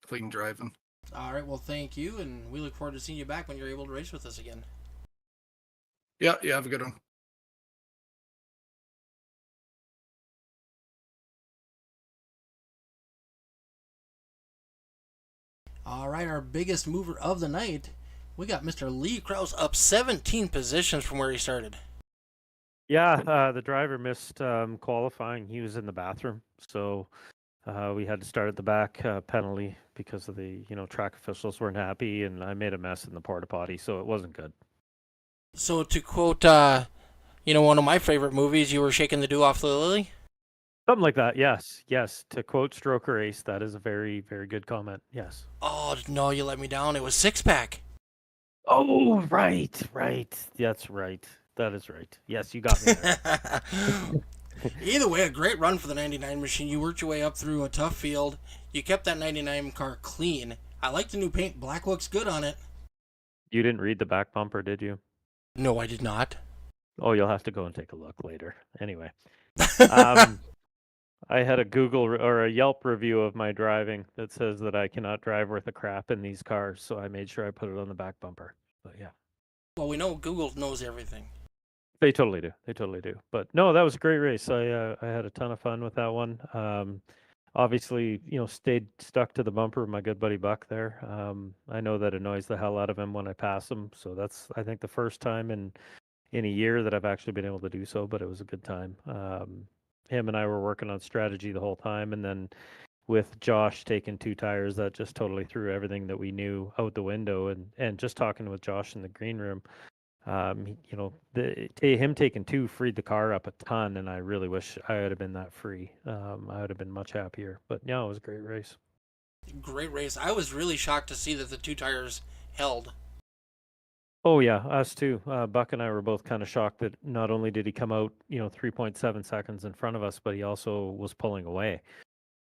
clean driving. All right, well, thank you, and we look forward to seeing you back when you're able to race with us again. Yeah, have a good one. All right, our biggest mover of the night, we got Mr. Lee Kraus up 17 positions from where he started. Yeah, the driver missed qualifying. He was in the bathroom, so we had to start at the back penalty because of the track officials weren't happy, and I made a mess in the porta potty, so it wasn't good. So to quote, one of my favorite movies, you were shaking the dew off the lily. Something like that. Yes. To quote Stroker Ace, that is a very, very good comment. Yes. Oh no, you let me down. It was six pack. Oh, right. That's right. That is right. Yes, you got me there. Either way, a great run for the 99 machine. You worked your way up through a tough field. You kept that 99 car clean. I like the new paint. Black looks good on it. You didn't read the back bumper, did you? No, I did not. Oh, you'll have to go and take a look later. Anyway. I had a Google or a Yelp review of my driving that says that I cannot drive worth a crap in these cars, so I made sure I put it on the back bumper. But yeah. Well, we know Google knows everything. They totally do. But no, that was a great race. I had a ton of fun with that one. Obviously, stayed stuck to the bumper with my good buddy Buck there. I know that annoys the hell out of him when I pass him, so that's I think the first time in a year that I've actually been able to do so, but it was a good time. Him and I were working on strategy the whole time, and then with Josh taking two tires, that just totally threw everything that we knew out the window. And just talking with Josh in the green room, him taking two freed the car up a ton, and I really wish I would have been that free. I would have been much happier. But yeah, it was a great race. Great race. I was really shocked to see that the two tires held. Oh yeah, us too. Buck and I were both kind of shocked that not only did he come out, 3.7 seconds in front of us, but he also was pulling away.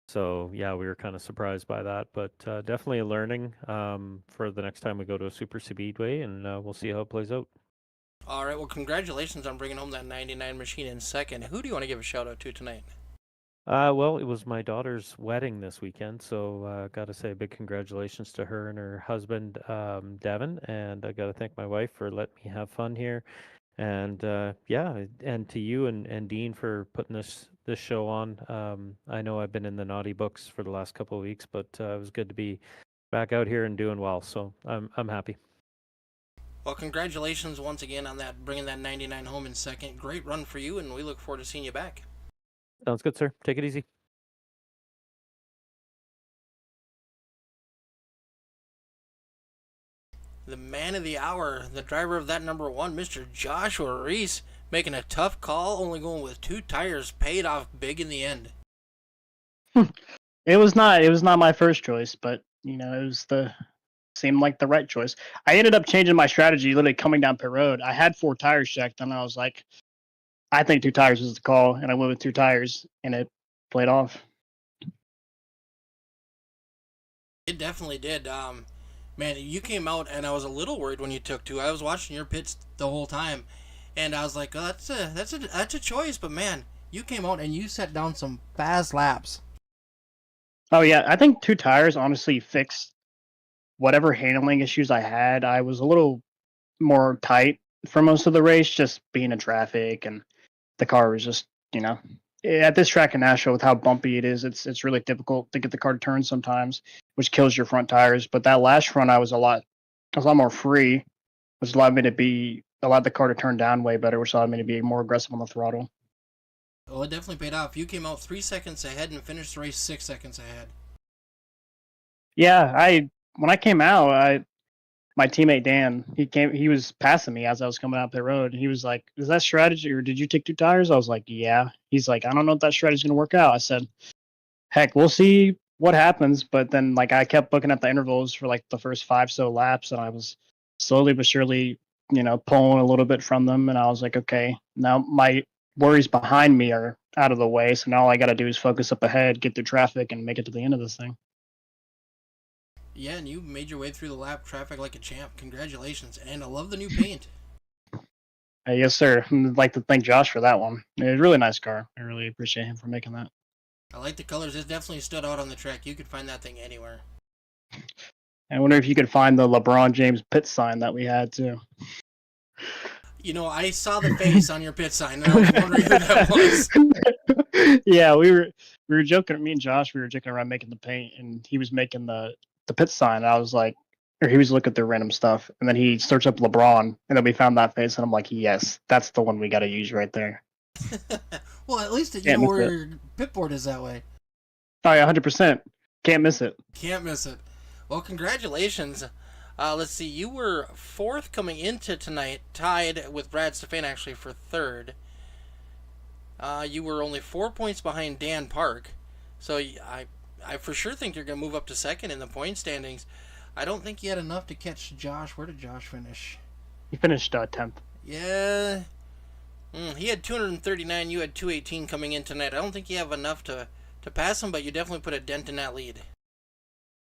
So yeah, we were kind of surprised by that, but definitely a learning for the next time we go to a super speedway, and we'll see how it plays out. All right, well, congratulations on bringing home that 99 machine in second. Who do you want to give a shout out to tonight? Well, it was my daughter's wedding this weekend, so got to say a big congratulations to her and her husband, Devin, and I got to thank my wife for letting me have fun here, and yeah, and to you and Dean for putting this show on. I know I've been in the naughty books for the last couple of weeks, but it was good to be back out here and doing well, so I'm happy. Well, congratulations once again on that, bringing that 99 home in second. Great run for you, and we look forward to seeing you back. Sounds good, sir. Take it easy. The man of the hour, the driver of that number one, Mr. Joshua Reese, making a tough call, only going with 2 tires, paid off big in the end. It was not my first choice, but it seemed like the right choice. I ended up changing my strategy literally coming down pit road. I had 4 tires checked, and I was like, I think 2 tires is the call, and I went with 2 tires, and it played off. It definitely did. Man, you came out, and I was a little worried when you took 2. I was watching your pits the whole time, and I was like, oh, that's a choice. But man, you came out and you set down some fast laps. Oh yeah, I think 2 tires honestly fixed whatever handling issues I had. I was a little more tight for most of the race, just being in traffic, and the car was just, at this track in Nashville with how bumpy it is, it's really difficult to get the car to turn sometimes, which kills your front tires. But that last run, I was a lot more free, which allowed the car to turn down way better, which allowed me to be more aggressive on the throttle. Oh, it definitely paid off. You came out 3 seconds ahead and finished the race 6 seconds ahead. Yeah, when I came out, my teammate Dan, he was passing me as I was coming out the road. He was like, "Is that strategy, or did you take 2 tires?" I was like, "Yeah." He's like, "I don't know if that strategy's gonna work out." I said, "Heck, we'll see what happens." But then I kept looking at the intervals for the first 5 laps, and I was slowly but surely, pulling a little bit from them, and I was like, okay, now my worries behind me are out of the way, so now all I got to do is focus up ahead, get through traffic, and make it to the end of this thing. Yeah, and you made your way through the lap traffic like a champ. Congratulations, and I love the new paint. Yes, sir. I'd like to thank Josh for that one. It was a really nice car. I really appreciate him for making that. I like the colors. It definitely stood out on the track. You could find that thing anywhere. I wonder if you could find the LeBron James pit sign that we had too. I saw the face on your pit sign, and I was wondering who that was. Yeah, we were joking. Me and Josh, we were joking around making the paint, and he was making the pit sign. And I was like, or he was looking through random stuff, and then he searched up LeBron, and then we found that face, and I'm like, yes, that's the one we got to use right there. Well, at least you know where your pit board is that way. Oh yeah, 100%. Can't miss it. Can't miss it. Well, congratulations. Let's see, you were 4th coming into tonight, tied with Brad Stefan actually for 3rd. You were only 4 points behind Dan Park, so I for sure think you're going to move up to 2nd in the point standings. I don't think you had enough to catch Josh. Where did Josh finish? He finished 10th. Yeah. He had 239, you had 218 coming in tonight. I don't think you have enough to pass him, but you definitely put a dent in that lead.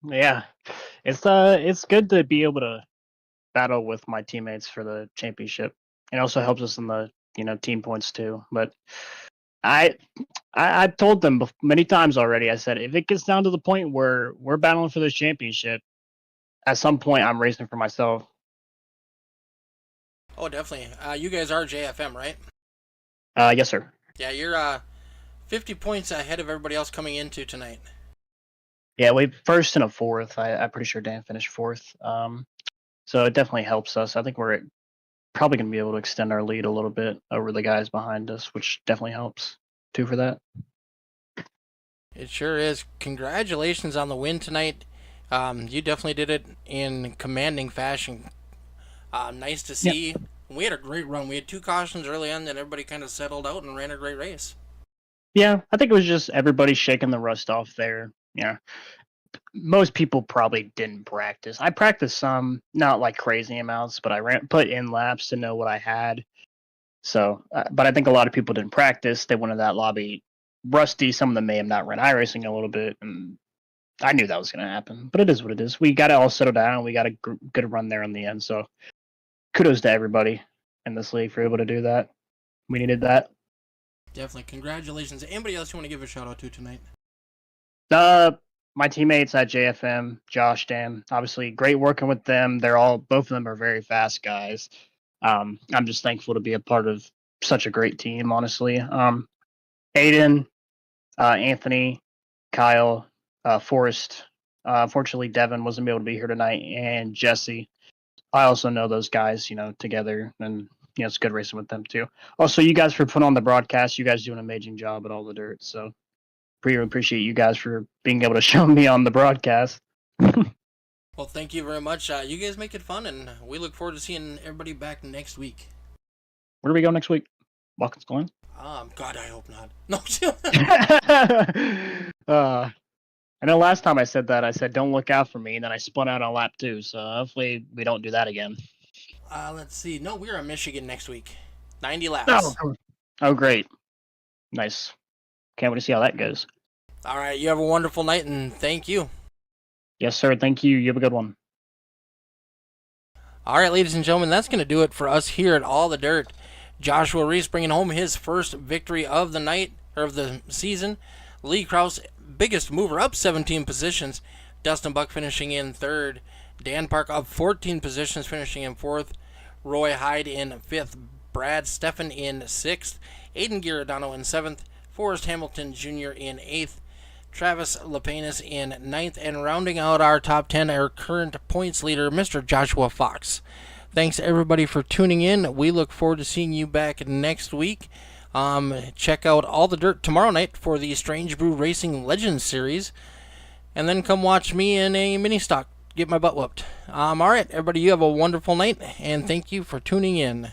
Yeah, it's good to be able to battle with my teammates for the championship. It also helps us in the team points too. But I told them many times already. I said if it gets down to the point where we're battling for this championship, at some point I'm racing for myself. Oh, definitely. You guys are JFM, right? Yes, sir. Yeah, you're 50 points ahead of everybody else coming into tonight. Yeah, we 1st and a 4th. I'm pretty sure Dan finished 4th. So it definitely helps us. I think we're probably going to be able to extend our lead a little bit over the guys behind us, which definitely helps too for that. It sure is. Congratulations on the win tonight. You definitely did it in commanding fashion. Nice to see. Yep. We had a great run. We had 2 cautions early on, then everybody kind of settled out and ran a great race. Yeah, I think it was just everybody shaking the rust off there. Yeah, most people probably didn't practice. I practiced some, not like crazy amounts, but I put in laps to know what I had. So, but I think a lot of people didn't practice. They went in that lobby rusty. Some of them may have not run iRacing a little bit, and I knew that was going to happen. But it is what it is. We got it all settled down. We got a good run there in the end. So, kudos to everybody in this league for able to do that. We needed that. Definitely. Congratulations. Anybody else you want to give a shout out to tonight? My teammates at JFM, Josh, Dan, obviously great working with them. Both of them are very fast guys. I'm just thankful to be a part of such a great team, honestly. Aiden, Anthony, Kyle, Forrest. Unfortunately, Devin wasn't able to be here tonight, and Jesse. I also know those guys, together, and it's good racing with them too. Also, you guys for putting on the broadcast. You guys do an amazing job at all the dirt. So, really appreciate you guys for being able to show me on the broadcast. Well, thank you very much. You guys make it fun, and we look forward to seeing everybody back next week. Where do we go next week? Watkins Glen? God, I hope not. No. I know last time I said that, I said, don't look out for me, and then I spun out on lap 2, so hopefully we don't do that again. Let's see. No, we're in Michigan next week. 90 laps. Oh, great. Nice. Can't wait to see how that goes. All right, you have a wonderful night, and thank you. Yes, sir. Thank you. You have a good one. All right, ladies and gentlemen, that's going to do it for us here at All the Dirt. Joshua Reese bringing home his first victory of the night, or of the season. Lee Krause, biggest mover, up 17 positions. Dustin Buck finishing in third. Dan Park up 14 positions, finishing in fourth. Roy Hyde in fifth. Brad Steffen in sixth. Aiden Giordano in seventh. Forrest Hamilton Jr. in eighth. Travis Lepanus in ninth. And rounding out our top 10, our current points leader, Mr. Joshua Fox. Thanks, everybody, for tuning in. We look forward to seeing you back next week. Check out All the Dirt tomorrow night for the Strange Brew Racing Legends series. And then come watch me in a mini stock get my butt whooped. All right, everybody, you have a wonderful night, and thank you for tuning in.